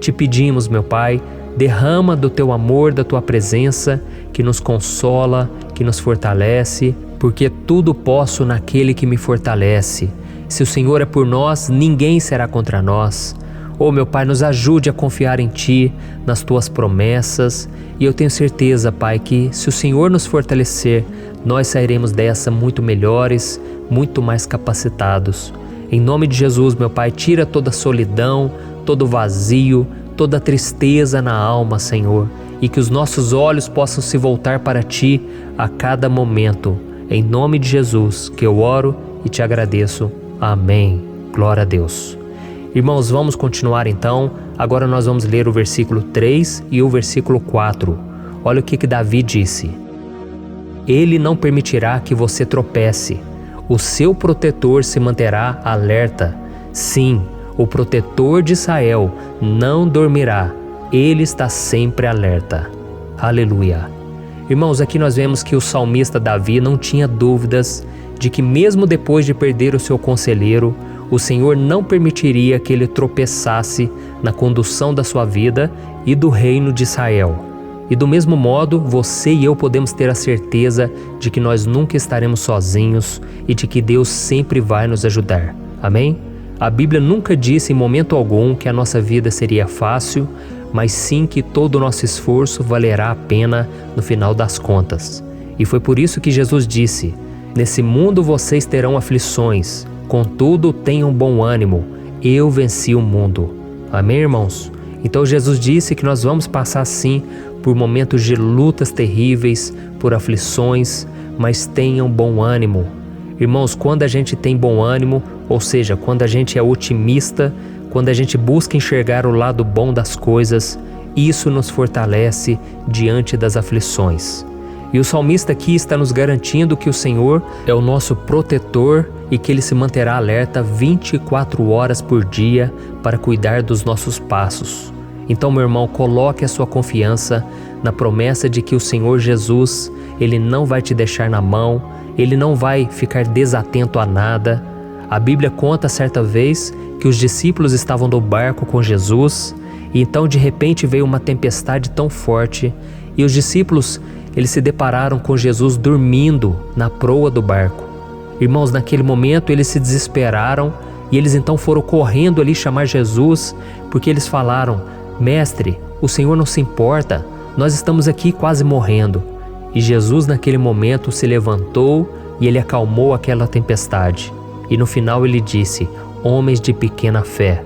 Te pedimos, meu Pai, derrama do Teu amor, da Tua presença, que nos consola, que nos fortalece, porque tudo posso naquele que me fortalece. Se o Senhor é por nós, ninguém será contra nós. Oh, meu Pai, nos ajude a confiar em Ti, nas Tuas promessas, e eu tenho certeza, Pai, que se o Senhor nos fortalecer, nós sairemos dessa muito melhores, muito mais capacitados. Em nome de Jesus, meu Pai, tira toda a solidão, todo o vazio, toda a tristeza na alma, Senhor, e que os nossos olhos possam se voltar para Ti a cada momento. Em nome de Jesus que eu oro e te agradeço. Amém. Glória a Deus. Irmãos, vamos continuar então. Agora nós vamos ler o versículo 3 e o versículo 4. Olha o que Davi disse. Ele não permitirá que você tropece. O seu protetor se manterá alerta. Sim, o protetor de Israel não dormirá. Ele está sempre alerta. Aleluia. Irmãos, aqui nós vemos que o salmista Davi não tinha dúvidas de que mesmo depois de perder o seu conselheiro, o Senhor não permitiria que ele tropeçasse na condução da sua vida e do reino de Israel. E do mesmo modo, você e eu podemos ter a certeza de que nós nunca estaremos sozinhos e de que Deus sempre vai nos ajudar. Amém? A Bíblia nunca disse em momento algum que a nossa vida seria fácil, mas sim que todo o nosso esforço valerá a pena no final das contas. E foi por isso que Jesus disse: nesse mundo vocês terão aflições, contudo tenham bom ânimo, eu venci o mundo. Amém, irmãos? Então Jesus disse que nós vamos passar sim por momentos de lutas terríveis, por aflições, mas tenham bom ânimo. Irmãos, quando a gente tem bom ânimo, ou seja, quando a gente é otimista, quando a gente busca enxergar o lado bom das coisas, isso nos fortalece diante das aflições. E o salmista aqui está nos garantindo que o Senhor é o nosso protetor e que Ele se manterá alerta 24 horas por dia para cuidar dos nossos passos. Então, meu irmão, coloque a sua confiança na promessa de que o Senhor Jesus, Ele não vai te deixar na mão, Ele não vai ficar desatento a nada. A Bíblia conta certa vez que os discípulos estavam no barco com Jesus e então de repente veio uma tempestade tão forte e os discípulos eles se depararam com Jesus dormindo na proa do barco. Irmãos, naquele momento eles se desesperaram e eles então foram correndo ali chamar Jesus, porque eles falaram: Mestre, o Senhor não se importa, nós estamos aqui quase morrendo. E Jesus naquele momento se levantou e Ele acalmou aquela tempestade. E no final Ele disse: homens de pequena fé.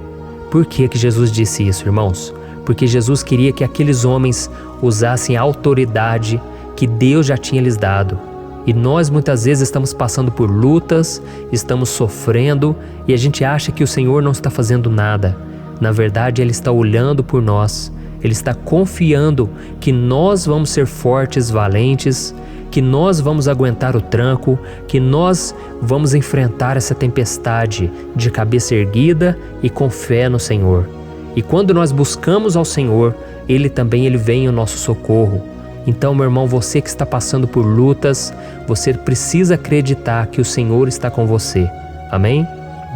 Por que Jesus disse isso, irmãos? Porque Jesus queria que aqueles homens usassem a autoridade que Deus já tinha lhes dado. E nós muitas vezes estamos passando por lutas, estamos sofrendo e a gente acha que o Senhor não está fazendo nada. Na verdade, Ele está olhando por nós. Ele está confiando que nós vamos ser fortes, valentes, que nós vamos aguentar o tranco, que nós vamos enfrentar essa tempestade de cabeça erguida e com fé no Senhor. E quando nós buscamos ao Senhor, Ele vem em nosso socorro. Então, meu irmão, você que está passando por lutas, você precisa acreditar que o Senhor está com você. Amém?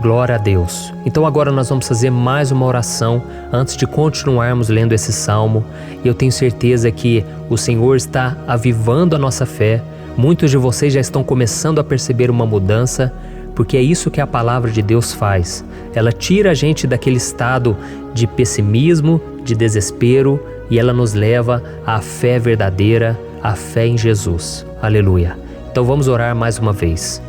Glória a Deus. Então agora nós vamos fazer mais uma oração antes de continuarmos lendo esse salmo. E eu tenho certeza que o Senhor está avivando a nossa fé. Muitos de vocês já estão começando a perceber uma mudança, porque é isso que a palavra de Deus faz. Ela tira a gente daquele estado de pessimismo, de desespero, e ela nos leva à fé verdadeira, à fé em Jesus. Aleluia. Então vamos orar mais uma vez.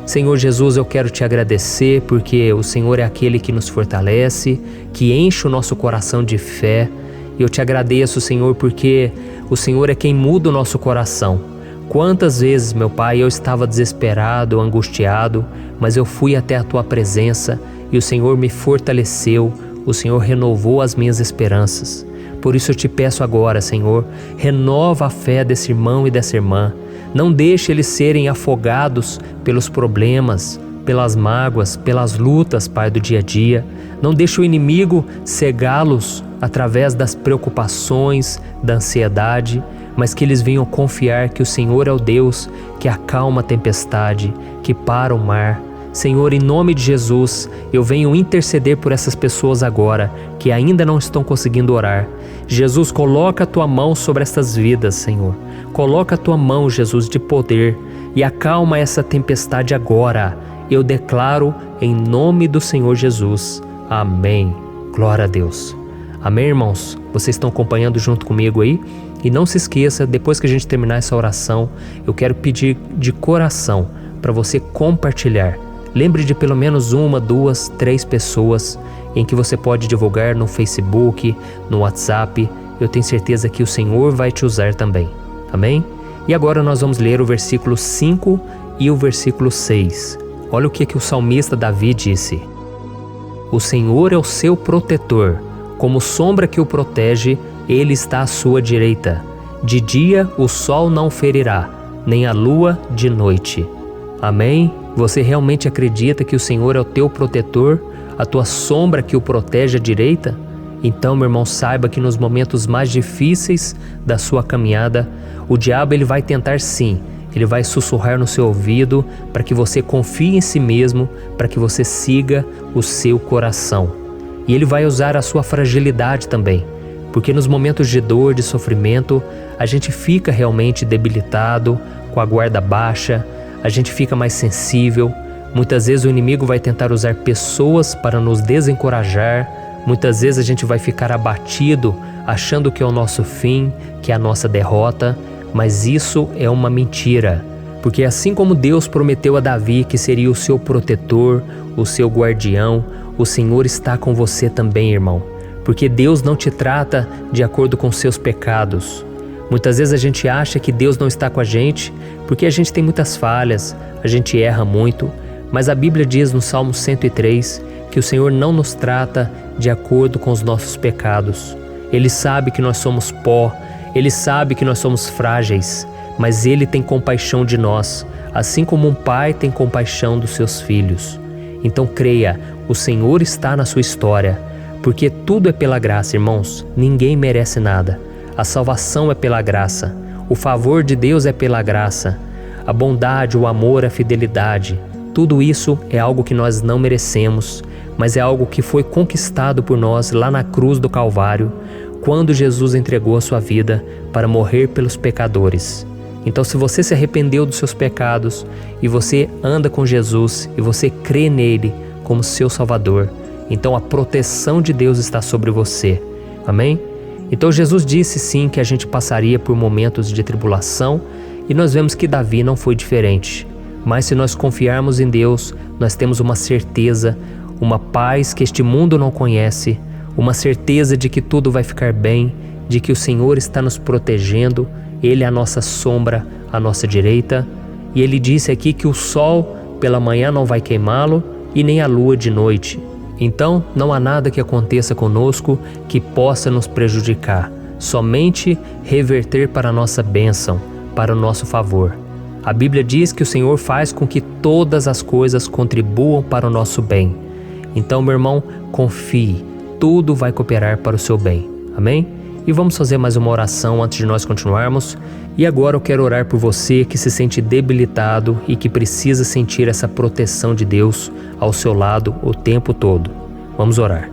Senhor Jesus, eu quero te agradecer porque o Senhor é aquele que nos fortalece, que enche o nosso coração de fé. E eu te agradeço, Senhor, porque o Senhor é quem muda o nosso coração. Quantas vezes, meu Pai, eu estava desesperado, angustiado, mas eu fui até a Tua presença e o Senhor me fortaleceu, o Senhor renovou as minhas esperanças. Por isso eu te peço agora, Senhor, renova a fé desse irmão e dessa irmã. Não deixe eles serem afogados pelos problemas, pelas mágoas, pelas lutas, Pai, do dia a dia. Não deixe o inimigo cegá-los através das preocupações, da ansiedade, mas que eles venham confiar que o Senhor é o Deus que acalma a tempestade, que para o mar. Senhor, em nome de Jesus, eu venho interceder por essas pessoas agora que ainda não estão conseguindo orar. Jesus, coloca a Tua mão sobre essas vidas, Senhor. Coloca a Tua mão, Jesus, de poder e acalma essa tempestade agora. Eu declaro em nome do Senhor Jesus. Amém. Glória a Deus. Amém, irmãos? Vocês estão acompanhando junto comigo aí? E não se esqueça, depois que a gente terminar essa oração, eu quero pedir de coração para você compartilhar. Lembre de pelo menos 1, 2, 3 pessoas em que você pode divulgar no Facebook, no WhatsApp. Eu tenho certeza que o Senhor vai te usar também. Amém? E agora nós vamos ler o versículo 5 e o versículo 6. Olha o que o salmista Davi disse. O Senhor é o seu protetor, como sombra que o protege, Ele está à sua direita. De dia o sol não ferirá, nem a lua de noite. Amém? Você realmente acredita que o Senhor é o teu protetor, a tua sombra que o protege à direita? Então, meu irmão, saiba que nos momentos mais difíceis da sua caminhada, o diabo ele vai tentar sim, ele vai sussurrar no seu ouvido para que você confie em si mesmo, para que você siga o seu coração. E ele vai usar a sua fragilidade também, porque nos momentos de dor, de sofrimento, a gente fica realmente debilitado, com a guarda baixa, a gente fica mais sensível. Muitas vezes o inimigo vai tentar usar pessoas para nos desencorajar. Muitas vezes a gente vai ficar abatido, achando que é o nosso fim, que é a nossa derrota. Mas isso é uma mentira. Porque assim como Deus prometeu a Davi que seria o seu protetor, o seu guardião, o Senhor está com você também, irmão. Porque Deus não te trata de acordo com seus pecados. Muitas vezes a gente acha que Deus não está com a gente porque a gente tem muitas falhas, a gente erra muito, mas a Bíblia diz no Salmo 103 que o Senhor não nos trata de acordo com os nossos pecados. Ele sabe que nós somos pó, Ele sabe que nós somos frágeis, mas Ele tem compaixão de nós, assim como um pai tem compaixão dos seus filhos. Então creia, o Senhor está na sua história, porque tudo é pela graça, irmãos, ninguém merece nada. A salvação é pela graça, o favor de Deus é pela graça, a bondade, o amor, a fidelidade, tudo isso é algo que nós não merecemos, mas é algo que foi conquistado por nós lá na cruz do Calvário, quando Jesus entregou a sua vida para morrer pelos pecadores. Então, se você se arrependeu dos seus pecados e você anda com Jesus e você crê nele como seu Salvador, então a proteção de Deus está sobre você. Amém? Então Jesus disse sim que a gente passaria por momentos de tribulação e nós vemos que Davi não foi diferente. Mas se nós confiarmos em Deus, nós temos uma certeza, uma paz que este mundo não conhece, uma certeza de que tudo vai ficar bem, de que o Senhor está nos protegendo, Ele é a nossa sombra, à nossa direita. E Ele disse aqui que o sol pela manhã não vai queimá-lo e nem a lua de noite. Então, não há nada que aconteça conosco que possa nos prejudicar, somente reverter para a nossa bênção, para o nosso favor. A Bíblia diz que o Senhor faz com que todas as coisas contribuam para o nosso bem. Então, meu irmão, confie, tudo vai cooperar para o seu bem. Amém? E vamos fazer mais uma oração antes de nós continuarmos. E agora eu quero orar por você que se sente debilitado e que precisa sentir essa proteção de Deus ao seu lado o tempo todo. Vamos orar.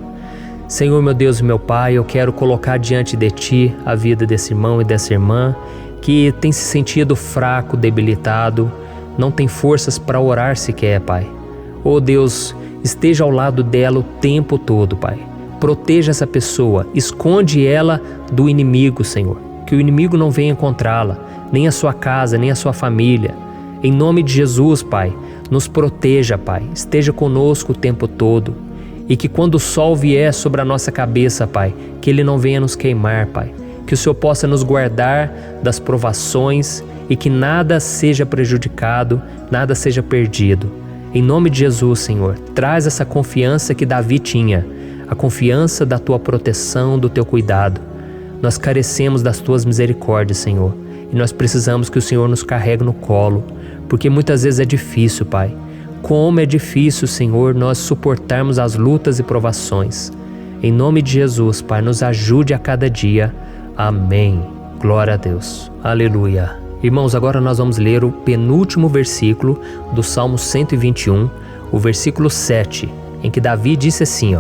Senhor, meu Deus e meu Pai, eu quero colocar diante de Ti a vida desse irmão e dessa irmã que tem se sentido fraco, debilitado, não tem forças para orar sequer, Pai. Oh Deus, esteja ao lado dela o tempo todo, Pai. Proteja essa pessoa, esconde ela do inimigo, Senhor. Que o inimigo não venha encontrá-la, nem a sua casa, nem a sua família. Em nome de Jesus, Pai, Nos proteja, Pai. Esteja conosco o tempo todo. E que quando o sol vier sobre a nossa cabeça, Pai, que ele não venha nos queimar, Pai. Que o Senhor possa nos guardar das provações e que nada seja prejudicado, nada seja perdido. Em nome de Jesus, Senhor, traz essa confiança que Davi tinha, a confiança da Tua proteção, do Teu cuidado. Nós carecemos das Tuas misericórdias, Senhor, e nós precisamos que o Senhor nos carregue no colo, porque muitas vezes é difícil, Pai. Como é difícil, Senhor, nós suportarmos as lutas e provações. Em nome de Jesus, Pai, nos ajude a cada dia. Amém. Glória a Deus. Aleluia. Irmãos, agora nós vamos ler o penúltimo versículo do Salmo 121, o versículo 7, em que Davi disse assim,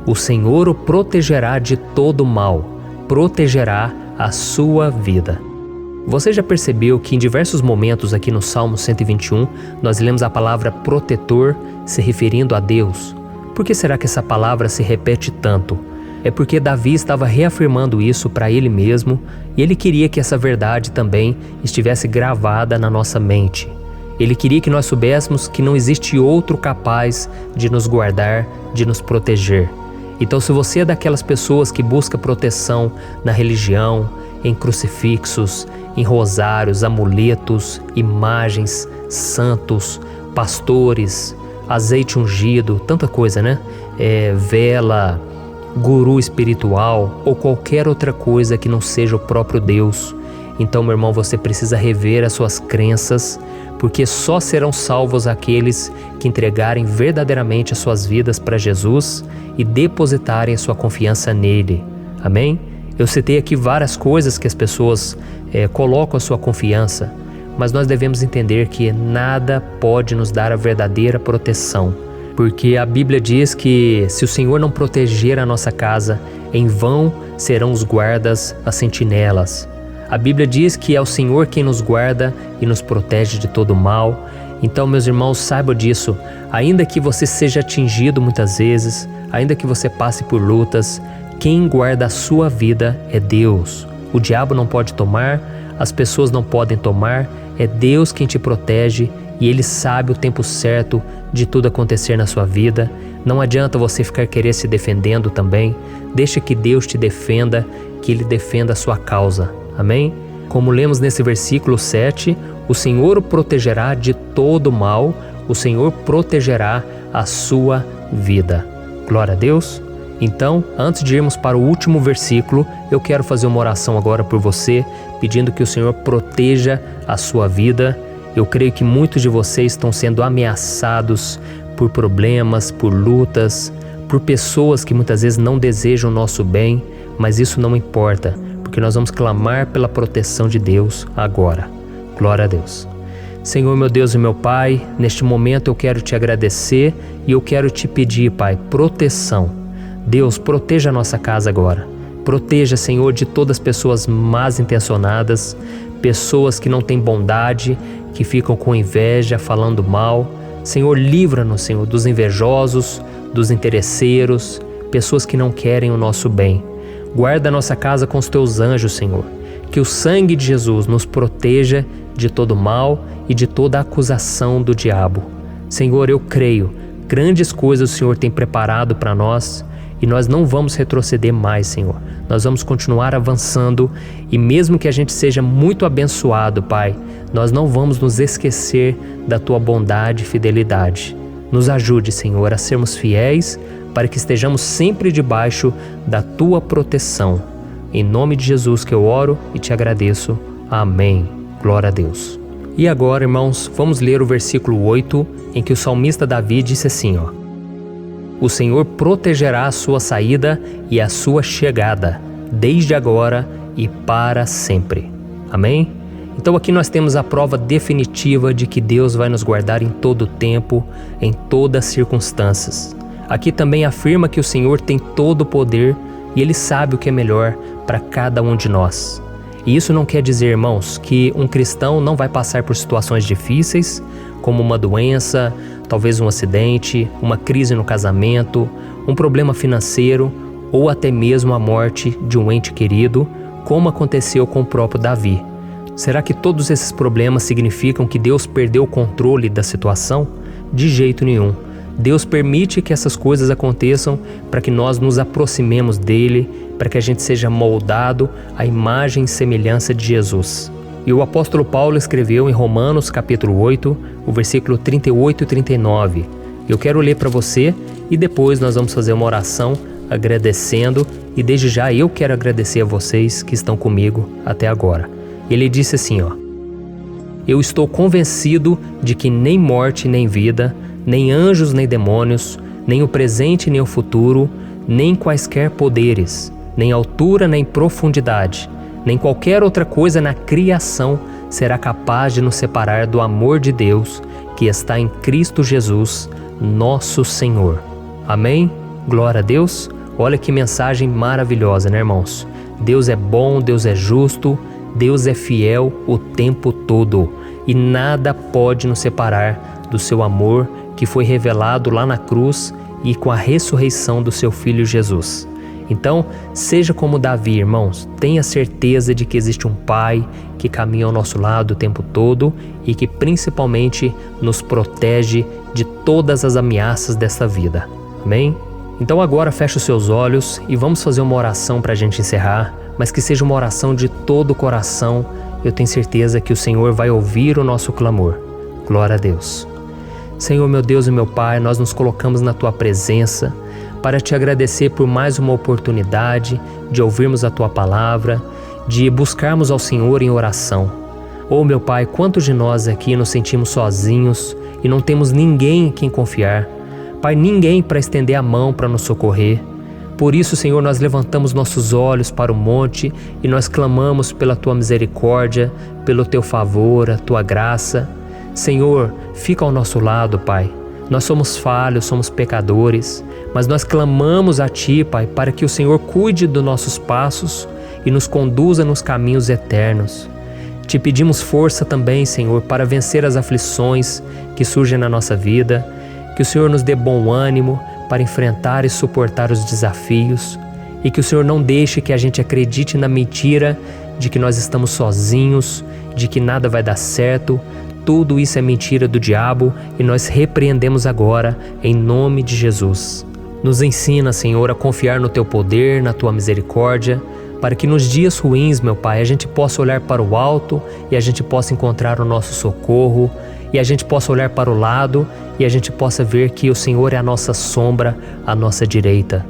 O Senhor o protegerá de todo mal, protegerá a sua vida. Você já percebeu que em diversos momentos aqui no Salmo 121, nós lemos a palavra protetor se referindo a Deus? Por que será que essa palavra se repete tanto? É porque Davi estava reafirmando isso para ele mesmo e ele queria que essa verdade também estivesse gravada na nossa mente. Ele queria que nós soubéssemos que não existe outro capaz de nos guardar, de nos proteger. Então, se você é daquelas pessoas que busca proteção na religião, em crucifixos, em rosários, amuletos, imagens, santos, pastores, azeite ungido, tanta coisa, né? Vela, guru espiritual ou qualquer outra coisa que não seja o próprio Deus. Então, meu irmão, você precisa rever as suas crenças, porque só serão salvos aqueles que entregarem verdadeiramente as suas vidas para Jesus e depositarem a sua confiança nele. Amém? Eu citei aqui várias coisas que as pessoas colocam a sua confiança, mas nós devemos entender que nada pode nos dar a verdadeira proteção, porque a Bíblia diz que se o Senhor não proteger a nossa casa, em vão serão os guardas, as sentinelas. A Bíblia diz que é o Senhor quem nos guarda e nos protege de todo mal. Então, meus irmãos, saibam disso. Ainda que você seja atingido muitas vezes, ainda que você passe por lutas, quem guarda a sua vida é Deus. O diabo não pode tomar, as pessoas não podem tomar, é Deus quem te protege e Ele sabe o tempo certo de tudo acontecer na sua vida. Não adianta você ficar querer se defendendo também. Deixa que Deus te defenda, que Ele defenda a sua causa. Amém? Como lemos nesse versículo 7, o Senhor o protegerá de todo mal, o Senhor protegerá a sua vida. Glória a Deus. Então, antes de irmos para o último versículo, eu quero fazer uma oração agora por você, pedindo que o Senhor proteja a sua vida. Eu creio que muitos de vocês estão sendo ameaçados por problemas, por lutas, por pessoas que muitas vezes não desejam o nosso bem, mas isso não importa, porque nós vamos clamar pela proteção de Deus agora. Glória a Deus. Senhor, meu Deus e meu Pai, neste momento eu quero te agradecer e eu quero te pedir, Pai, proteção. Deus, proteja a nossa casa agora. Proteja, Senhor, de todas as pessoas mal intencionadas, pessoas que não têm bondade, que ficam com inveja, falando mal. Senhor, livra-nos, Senhor, dos invejosos, dos interesseiros, pessoas que não querem o nosso bem. Guarda a nossa casa com os teus anjos, Senhor. Que o sangue de Jesus nos proteja de todo mal e de toda acusação do diabo. Senhor, eu creio, grandes coisas o Senhor tem preparado para nós e nós não vamos retroceder mais, Senhor. Nós vamos continuar avançando e mesmo que a gente seja muito abençoado, Pai, nós não vamos nos esquecer da Tua bondade e fidelidade. Nos ajude, Senhor, a sermos fiéis para que estejamos sempre debaixo da Tua proteção. Em nome de Jesus que eu oro e te agradeço. Amém. Glória a Deus. E agora, irmãos, vamos ler o versículo 8, em que o salmista Davi disse assim, O Senhor protegerá a sua saída e a sua chegada, desde agora e para sempre. Amém? Então aqui nós temos a prova definitiva de que Deus vai nos guardar em todo o tempo, em todas as circunstâncias. Aqui também afirma que o Senhor tem todo o poder e Ele sabe o que é melhor para cada um de nós. E isso não quer dizer, irmãos, que um cristão não vai passar por situações difíceis, como uma doença, talvez um acidente, uma crise no casamento, um problema financeiro ou até mesmo a morte de um ente querido, como aconteceu com o próprio Davi. Será que todos esses problemas significam que Deus perdeu o controle da situação? De jeito nenhum. Deus permite que essas coisas aconteçam para que nós nos aproximemos dele, para que a gente seja moldado à imagem e semelhança de Jesus. E o apóstolo Paulo escreveu em Romanos capítulo 8, o versículo 38 e 39. Eu quero ler para você e depois nós vamos fazer uma oração agradecendo, e desde já eu quero agradecer a vocês que estão comigo até agora. Ele disse assim, eu estou convencido de que nem morte nem vida, nem anjos nem demônios, nem o presente nem o futuro, nem quaisquer poderes, nem altura nem profundidade, nem qualquer outra coisa na criação será capaz de nos separar do amor de Deus que está em Cristo Jesus, nosso Senhor. Amém? Glória a Deus. Olha que mensagem maravilhosa, né, irmãos? Deus é bom, Deus é justo, Deus é fiel o tempo todo e nada pode nos separar do seu amor que foi revelado lá na cruz e com a ressurreição do seu Filho Jesus. Então, seja como Davi, irmãos, tenha certeza de que existe um Pai que caminha ao nosso lado o tempo todo e que principalmente nos protege de todas as ameaças desta vida. Amém? Então agora feche os seus olhos e vamos fazer uma oração para a gente encerrar, mas que seja uma oração de todo o coração. Eu tenho certeza que o Senhor vai ouvir o nosso clamor. Glória a Deus. Senhor, meu Deus e meu Pai, nós nos colocamos na Tua presença para Te agradecer por mais uma oportunidade de ouvirmos a Tua palavra, de buscarmos ao Senhor em oração. Oh, meu Pai, quantos de nós aqui nos sentimos sozinhos e não temos ninguém em quem confiar. Pai, ninguém para estender a mão para nos socorrer. Por isso, Senhor, nós levantamos nossos olhos para o monte e nós clamamos pela Tua misericórdia, pelo Teu favor, a Tua graça. Senhor, fica ao nosso lado, Pai. Nós somos falhos, somos pecadores, mas nós clamamos a Ti, Pai, para que o Senhor cuide dos nossos passos e nos conduza nos caminhos eternos. Te pedimos força também, Senhor, para vencer as aflições que surgem na nossa vida, que o Senhor nos dê bom ânimo para enfrentar e suportar os desafios e que o Senhor não deixe que a gente acredite na mentira de que nós estamos sozinhos, de que nada vai dar certo. Tudo isso é mentira do diabo e nós repreendemos agora em nome de Jesus. Nos ensina, Senhor, a confiar no Teu poder, na Tua misericórdia, para que nos dias ruins, meu Pai, a gente possa olhar para o alto e a gente possa encontrar o nosso socorro, e a gente possa olhar para o lado e a gente possa ver que o Senhor é a nossa sombra, a nossa direita.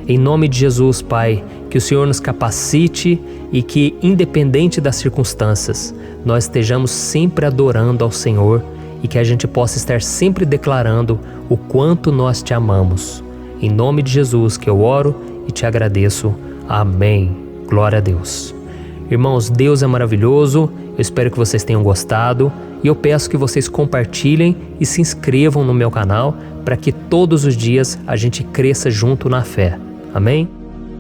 Em nome de Jesus, Pai, que o Senhor nos capacite e que, independente das circunstâncias, nós estejamos sempre adorando ao Senhor e que a gente possa estar sempre declarando o quanto nós Te amamos. Em nome de Jesus que eu oro e Te agradeço. Amém. Glória a Deus. Irmãos, Deus é maravilhoso. Eu espero que vocês tenham gostado e eu peço que vocês compartilhem e se inscrevam no meu canal para que todos os dias a gente cresça junto na fé. Amém?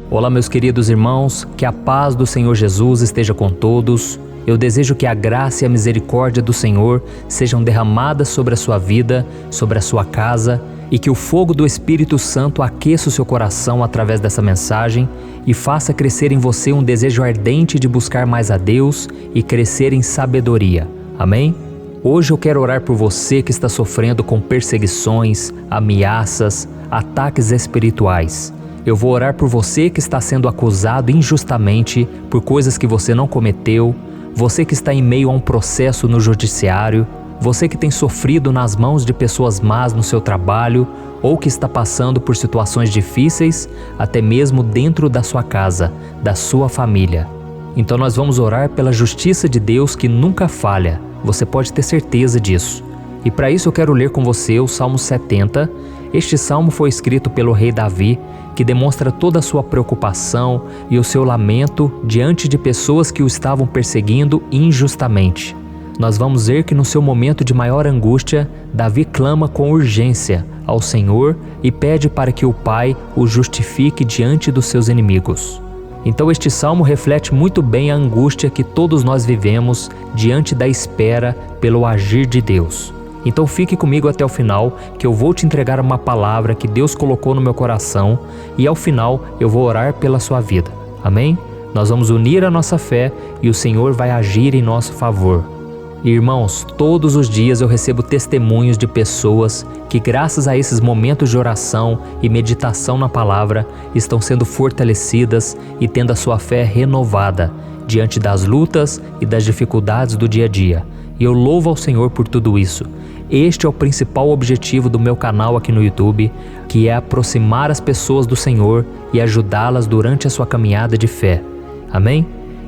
Olá, meus queridos irmãos, que a paz do Senhor Jesus esteja com todos. Eu desejo que a graça e a misericórdia do Senhor sejam derramadas sobre a sua vida, sobre a sua casa, e que o fogo do Espírito Santo aqueça o seu coração através dessa mensagem e faça crescer em você um desejo ardente de buscar mais a Deus e crescer em sabedoria. Amém? Hoje eu quero orar por você que está sofrendo com perseguições, ameaças, ataques espirituais. Eu vou orar por você que está sendo acusado injustamente por coisas que você não cometeu, você que está em meio a um processo no judiciário, você que tem sofrido nas mãos de pessoas más no seu trabalho ou que está passando por situações difíceis, até mesmo dentro da sua casa, da sua família. Então nós vamos orar pela justiça de Deus que nunca falha, você pode ter certeza disso. E para isso eu quero ler com você o Salmo 70. Este salmo foi escrito pelo rei Davi, que demonstra toda a sua preocupação e o seu lamento diante de pessoas que o estavam perseguindo injustamente. Nós vamos ver que no seu momento de maior angústia, Davi clama com urgência ao Senhor e pede para que o Pai o justifique diante dos seus inimigos. Então este salmo reflete muito bem a angústia que todos nós vivemos diante da espera pelo agir de Deus. Então fique comigo até o final, que eu vou te entregar uma palavra que Deus colocou no meu coração e ao final eu vou orar pela sua vida. Amém? Nós vamos unir a nossa fé e o Senhor vai agir em nosso favor. Irmãos, todos os dias eu recebo testemunhos de pessoas que, graças a esses momentos de oração e meditação na palavra, estão sendo fortalecidas e tendo a sua fé renovada diante das lutas e das dificuldades do dia a dia. E eu louvo ao Senhor por tudo isso. Este é o principal objetivo do meu canal aqui no YouTube, que é aproximar as pessoas do Senhor e ajudá-las durante a sua caminhada de fé. Amém?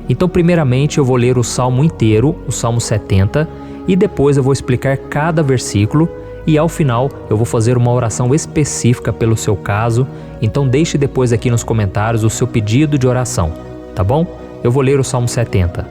Então, primeiramente, eu vou ler o Salmo inteiro, o Salmo 70, e depois eu vou explicar cada versículo e ao final eu vou fazer uma oração específica pelo seu caso. Então deixe depois aqui nos comentários o seu pedido de oração, tá bom? Eu vou ler o Salmo 70.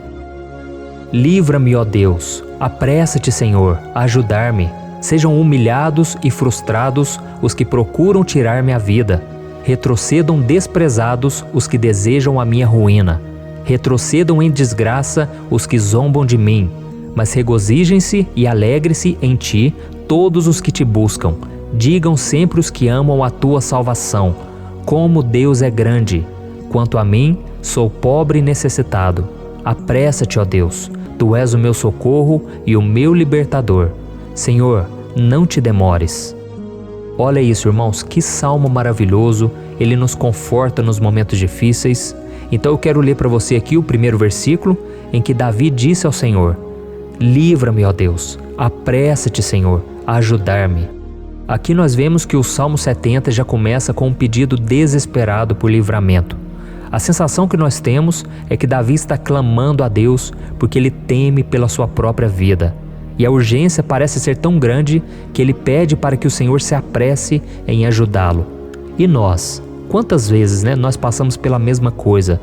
Livra-me, ó Deus, apressa-te, Senhor, a ajudar-me. Sejam humilhados e frustrados os que procuram tirar-me a vida. Retrocedam desprezados os que desejam a minha ruína. Retrocedam em desgraça os que zombam de mim, mas regozijem-se e alegre-se em ti todos os que te buscam. Digam sempre os que amam a tua salvação, como Deus é grande. Quanto a mim, sou pobre e necessitado. Apressa-te, ó Deus, tu és o meu socorro e o meu libertador. Senhor, não te demores. Olha isso, irmãos, que salmo maravilhoso, ele nos conforta nos momentos difíceis. Então eu quero ler para você aqui o primeiro versículo, em que Davi disse ao Senhor: livra-me, ó Deus, apressa-te, Senhor, a ajudar-me. Aqui nós vemos que o Salmo 70 já começa com um pedido desesperado por livramento. A sensação que nós temos é que Davi está clamando a Deus porque ele teme pela sua própria vida. E a urgência parece ser tão grande que ele pede para que o Senhor se apresse em ajudá-lo. E nós? Quantas vezes nós passamos pela mesma coisa?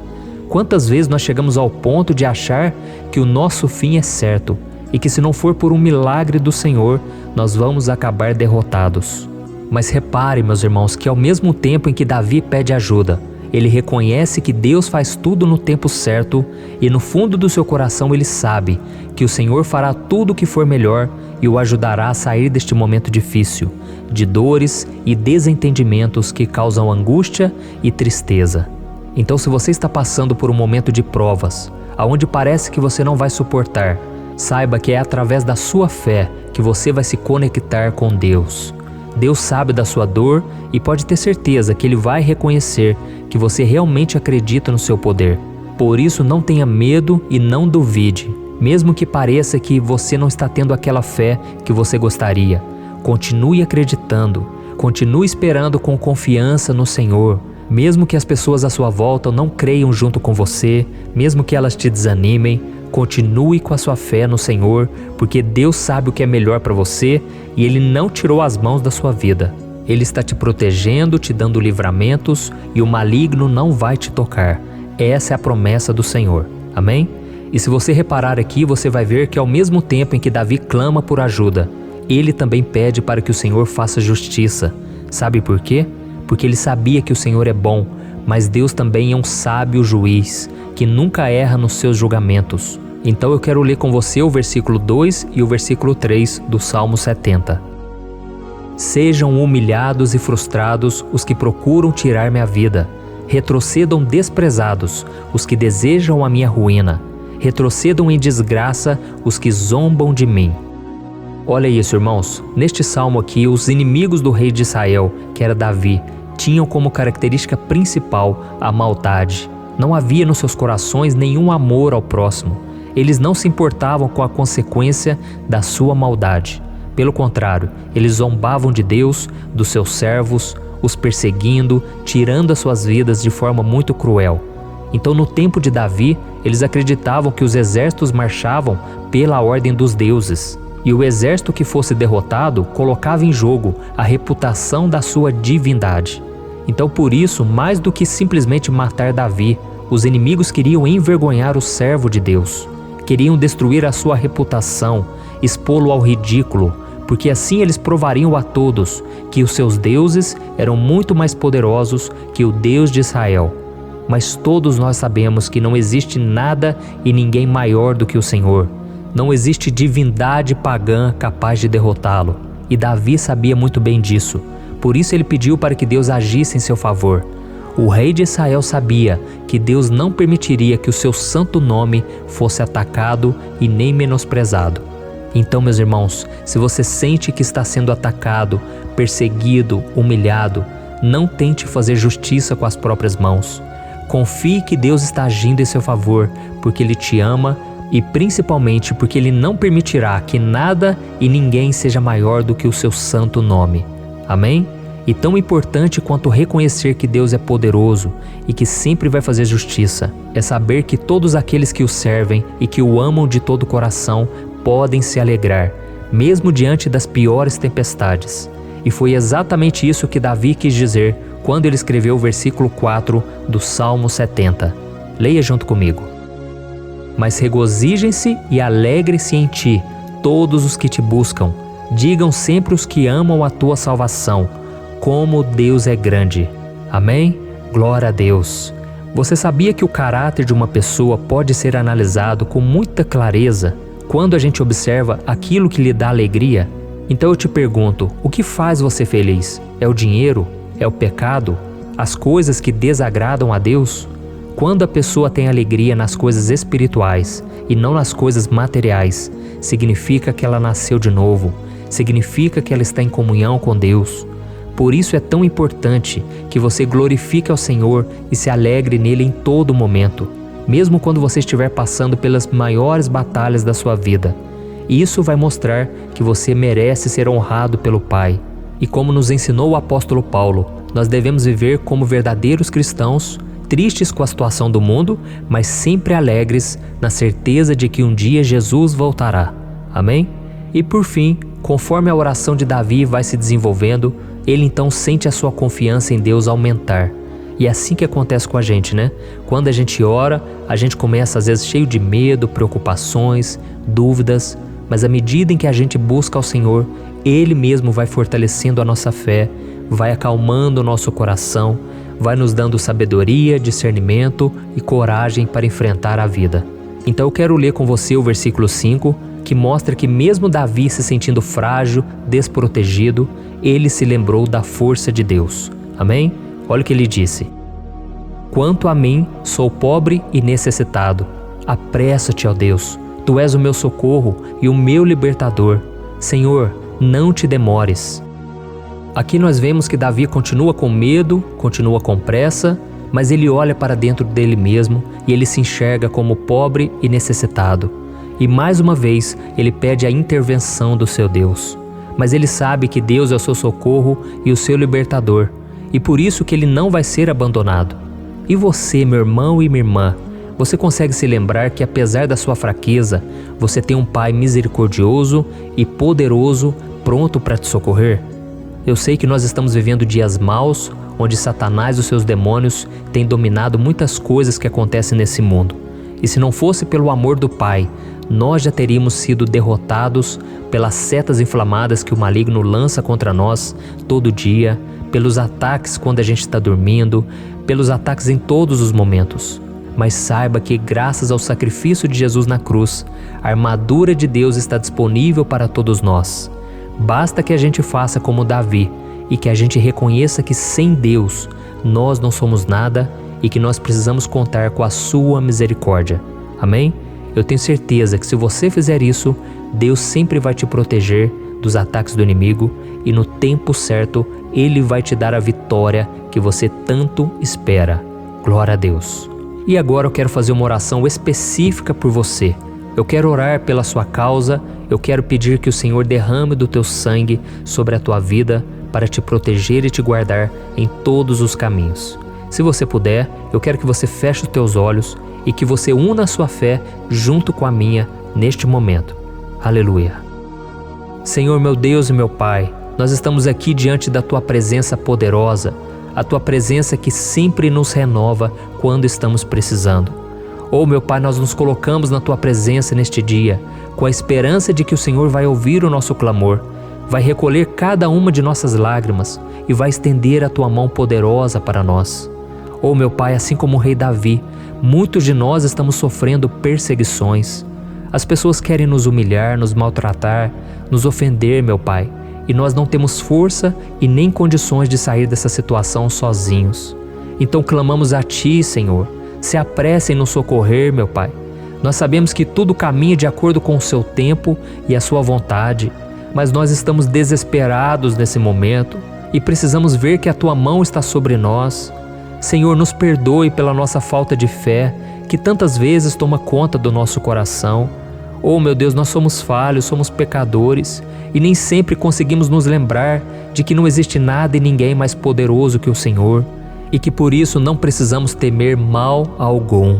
Quantas vezes nós chegamos ao ponto de achar que o nosso fim é certo e que se não for por um milagre do Senhor, nós vamos acabar derrotados? Mas repare, meus irmãos, que ao mesmo tempo em que Davi pede ajuda, ele reconhece que Deus faz tudo no tempo certo e no fundo do seu coração ele sabe que o Senhor fará tudo o que for melhor e o ajudará a sair deste momento difícil, de dores e desentendimentos que causam angústia e tristeza. Então, se você está passando por um momento de provas, aonde parece que você não vai suportar, saiba que é através da sua fé que você vai se conectar com Deus. Deus sabe da sua dor e pode ter certeza que Ele vai reconhecer que você realmente acredita no seu poder. Por isso, não tenha medo e não duvide, mesmo que pareça que você não está tendo aquela fé que você gostaria. Continue acreditando, continue esperando com confiança no Senhor, mesmo que as pessoas à sua volta não creiam junto com você, mesmo que elas te desanimem. Continue com a sua fé no Senhor, porque Deus sabe o que é melhor para você e Ele não tirou as mãos da sua vida. Ele está te protegendo, te dando livramentos e o maligno não vai te tocar. Essa é a promessa do Senhor. Amém? E se você reparar aqui, você vai ver que ao mesmo tempo em que Davi clama por ajuda, ele também pede para que o Senhor faça justiça. Sabe por quê? Porque ele sabia que o Senhor é bom, mas Deus também é um sábio juiz, que nunca erra nos seus julgamentos. Então eu quero ler com você o versículo 2 e o versículo 3 do Salmo 70. Sejam humilhados e frustrados os que procuram tirar-me a vida. Retrocedam desprezados os que desejam a minha ruína. Retrocedam em desgraça os que zombam de mim. Olha isso, irmãos. Neste salmo aqui, os inimigos do rei de Israel, que era Davi, tinham como característica principal a maldade. Não havia nos seus corações nenhum amor ao próximo. Eles não se importavam com a consequência da sua maldade. Pelo contrário, eles zombavam de Deus, dos seus servos, os perseguindo, tirando as suas vidas de forma muito cruel. Então, no tempo de Davi, eles acreditavam que os exércitos marchavam pela ordem dos deuses. E o exército que fosse derrotado colocava em jogo a reputação da sua divindade. Então, por isso, mais do que simplesmente matar Davi, os inimigos queriam envergonhar o servo de Deus. Queriam destruir a sua reputação, expô-lo ao ridículo, porque assim eles provariam a todos que os seus deuses eram muito mais poderosos que o Deus de Israel. Mas todos nós sabemos que não existe nada e ninguém maior do que o Senhor. Não existe divindade pagã capaz de derrotá-lo. E Davi sabia muito bem disso. Por isso ele pediu para que Deus agisse em seu favor. O rei de Israel sabia que Deus não permitiria que o seu santo nome fosse atacado e nem menosprezado. Então, meus irmãos, se você sente que está sendo atacado, perseguido, humilhado, não tente fazer justiça com as próprias mãos. Confie que Deus está agindo em seu favor, porque Ele te ama e principalmente porque Ele não permitirá que nada e ninguém seja maior do que o seu santo nome. Amém? E tão importante quanto reconhecer que Deus é poderoso e que sempre vai fazer justiça, é saber que todos aqueles que o servem e que o amam de todo o coração podem se alegrar, mesmo diante das piores tempestades. E foi exatamente isso que Davi quis dizer quando ele escreveu o versículo 4 do Salmo 70. Leia junto comigo. Mas regozijem-se e alegrem-se em ti, todos os que te buscam. Digam sempre os que amam a tua salvação, como Deus é grande. Amém? Glória a Deus. Você sabia que o caráter de uma pessoa pode ser analisado com muita clareza quando a gente observa aquilo que lhe dá alegria? Então eu te pergunto, o que faz você feliz? É o dinheiro? É o pecado? As coisas que desagradam a Deus? Quando a pessoa tem alegria nas coisas espirituais e não nas coisas materiais, significa que ela nasceu de novo, significa que ela está em comunhão com Deus. Por isso é tão importante que você glorifique ao Senhor e se alegre nele em todo momento, mesmo quando você estiver passando pelas maiores batalhas da sua vida. Isso vai mostrar que você merece ser honrado pelo Pai. E como nos ensinou o apóstolo Paulo, nós devemos viver como verdadeiros cristãos, tristes com a situação do mundo, mas sempre alegres na certeza de que um dia Jesus voltará. Amém? E por fim, conforme a oração de Davi vai se desenvolvendo, ele então sente a sua confiança em Deus aumentar. E é assim que acontece com a gente, né? Quando a gente ora, a gente começa às vezes cheio de medo, preocupações, dúvidas, mas à medida em que a gente busca ao Senhor, Ele mesmo vai fortalecendo a nossa fé, vai acalmando o nosso coração, vai nos dando sabedoria, discernimento e coragem para enfrentar a vida. Então eu quero ler com você o versículo 5, que mostra que mesmo Davi se sentindo frágil, desprotegido, ele se lembrou da força de Deus. Amém? Olha o que ele disse. Quanto a mim, sou pobre e necessitado. Apressa-te, ó Deus. Tu és o meu socorro e o meu libertador. Senhor, não te demores. Aqui nós vemos que Davi continua com medo, continua com pressa, mas ele olha para dentro dele mesmo e ele se enxerga como pobre e necessitado. E mais uma vez, ele pede a intervenção do seu Deus. Mas ele sabe que Deus é o seu socorro e o seu libertador, e por isso que ele não vai ser abandonado. E você, meu irmão e minha irmã, você consegue se lembrar que apesar da sua fraqueza, você tem um Pai misericordioso e poderoso pronto para te socorrer? Eu sei que nós estamos vivendo dias maus, onde Satanás e os seus demônios têm dominado muitas coisas que acontecem nesse mundo. E se não fosse pelo amor do Pai, nós já teríamos sido derrotados pelas setas inflamadas que o maligno lança contra nós todo dia, pelos ataques quando a gente está dormindo, pelos ataques em todos os momentos. Mas saiba que graças ao sacrifício de Jesus na cruz, a armadura de Deus está disponível para todos nós. Basta que a gente faça como Davi e que a gente reconheça que sem Deus nós não somos nada e que nós precisamos contar com a sua misericórdia. Amém? Eu tenho certeza que se você fizer isso, Deus sempre vai te proteger dos ataques do inimigo e no tempo certo Ele vai te dar a vitória que você tanto espera. Glória a Deus. E agora eu quero fazer uma oração específica por você. Eu quero orar pela sua causa, eu quero pedir que o Senhor derrame do teu sangue sobre a tua vida para te proteger e te guardar em todos os caminhos. Se você puder, eu quero que você feche os teus olhos e que você una a sua fé junto com a minha neste momento. Aleluia. Senhor, meu Deus e meu Pai, nós estamos aqui diante da Tua presença poderosa, a Tua presença que sempre nos renova quando estamos precisando. Oh, meu Pai, nós nos colocamos na Tua presença neste dia, com a esperança de que o Senhor vai ouvir o nosso clamor, vai recolher cada uma de nossas lágrimas e vai estender a Tua mão poderosa para nós. Oh, meu Pai, assim como o rei Davi, muitos de nós estamos sofrendo perseguições. As pessoas querem nos humilhar, nos maltratar, nos ofender, meu Pai, e nós não temos força e nem condições de sair dessa situação sozinhos. Então clamamos a Ti, Senhor, se apresse em nos socorrer, meu Pai. Nós sabemos que tudo caminha de acordo com o Seu tempo e a Sua vontade, mas nós estamos desesperados nesse momento e precisamos ver que a Tua mão está sobre nós. Senhor, nos perdoe pela nossa falta de fé, que tantas vezes toma conta do nosso coração. Oh, meu Deus, nós somos falhos, somos pecadores e nem sempre conseguimos nos lembrar de que não existe nada e ninguém mais poderoso que o Senhor e que por isso não precisamos temer mal algum.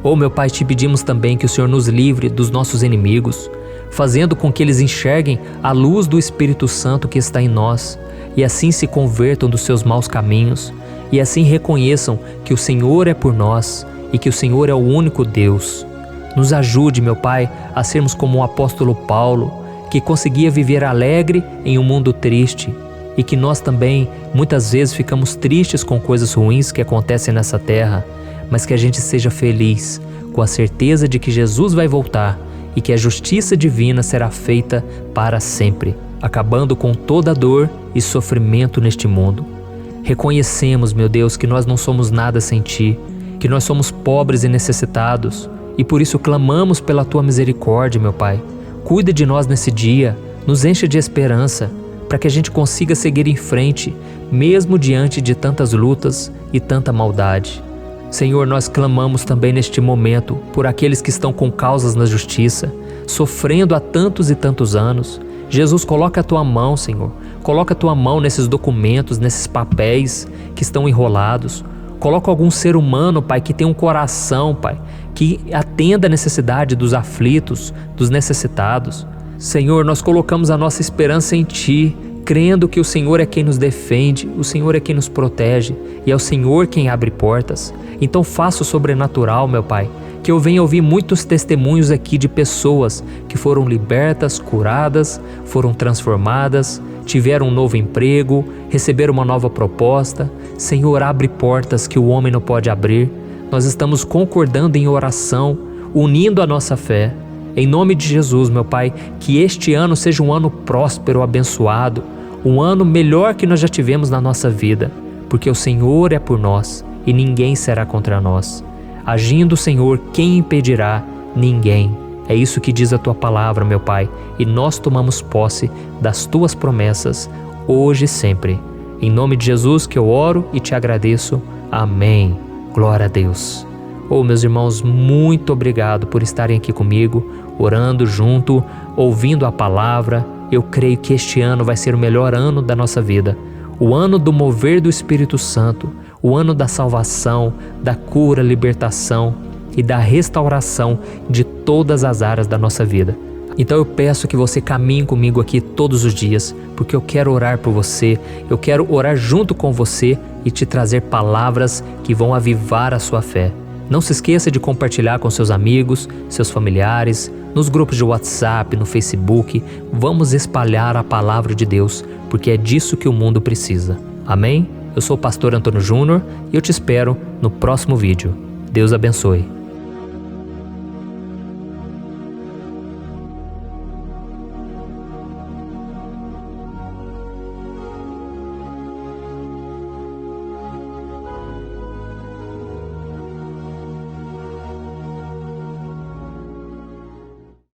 Oh, meu Pai, te pedimos também que o Senhor nos livre dos nossos inimigos, fazendo com que eles enxerguem a luz do Espírito Santo que está em nós e assim se convertam dos seus maus caminhos e assim reconheçam que o Senhor é por nós e que o Senhor é o único Deus. Nos ajude, meu Pai, a sermos como o apóstolo Paulo, que conseguia viver alegre em um mundo triste e que nós também muitas vezes ficamos tristes com coisas ruins que acontecem nessa terra, mas que a gente seja feliz com a certeza de que Jesus vai voltar e que a justiça divina será feita para sempre, acabando com toda dor e sofrimento neste mundo. Reconhecemos, meu Deus, que nós não somos nada sem Ti, que nós somos pobres e necessitados, e por isso clamamos pela Tua misericórdia, meu Pai. Cuida de nós nesse dia, nos enche de esperança, para que a gente consiga seguir em frente, mesmo diante de tantas lutas e tanta maldade. Senhor, nós clamamos também neste momento por aqueles que estão com causas na justiça, sofrendo há tantos e tantos anos. Jesus, coloca a Tua mão, Senhor. Coloca a Tua mão nesses documentos, nesses papéis que estão enrolados. Coloca algum ser humano, Pai, que tem um coração, Pai, que atenda a necessidade dos aflitos, dos necessitados. Senhor, nós colocamos a nossa esperança em Ti, crendo que o Senhor é quem nos defende, o Senhor é quem nos protege e é o Senhor quem abre portas. Então faça o sobrenatural, meu Pai, que eu venha ouvir muitos testemunhos aqui de pessoas que foram libertas, curadas, foram transformadas, tiveram um novo emprego, receberam uma nova proposta. Senhor, abre portas que o homem não pode abrir. Nós estamos concordando em oração, unindo a nossa fé. Em nome de Jesus, meu Pai, que este ano seja um ano próspero, abençoado, um ano melhor que nós já tivemos na nossa vida, porque o Senhor é por nós e ninguém será contra nós. Agindo o Senhor, quem impedirá? Ninguém. É isso que diz a Tua palavra, meu Pai, e nós tomamos posse das Tuas promessas, hoje e sempre. Em nome de Jesus que eu oro e te agradeço. Amém. Glória a Deus. Oh, meus irmãos, muito obrigado por estarem aqui comigo, orando junto, ouvindo a palavra. Eu creio que este ano vai ser o melhor ano da nossa vida. O ano do mover do Espírito Santo, o ano da salvação, da cura, libertação e da restauração de todas as áreas da nossa vida. Então eu peço que você caminhe comigo aqui todos os dias, porque eu quero orar por você, eu quero orar junto com você e te trazer palavras que vão avivar a sua fé. Não se esqueça de compartilhar com seus amigos, seus familiares, nos grupos de WhatsApp, no Facebook. Vamos espalhar a palavra de Deus, porque é disso que o mundo precisa. Amém? Eu sou o pastor Antônio Júnior e eu te espero no próximo vídeo. Deus abençoe.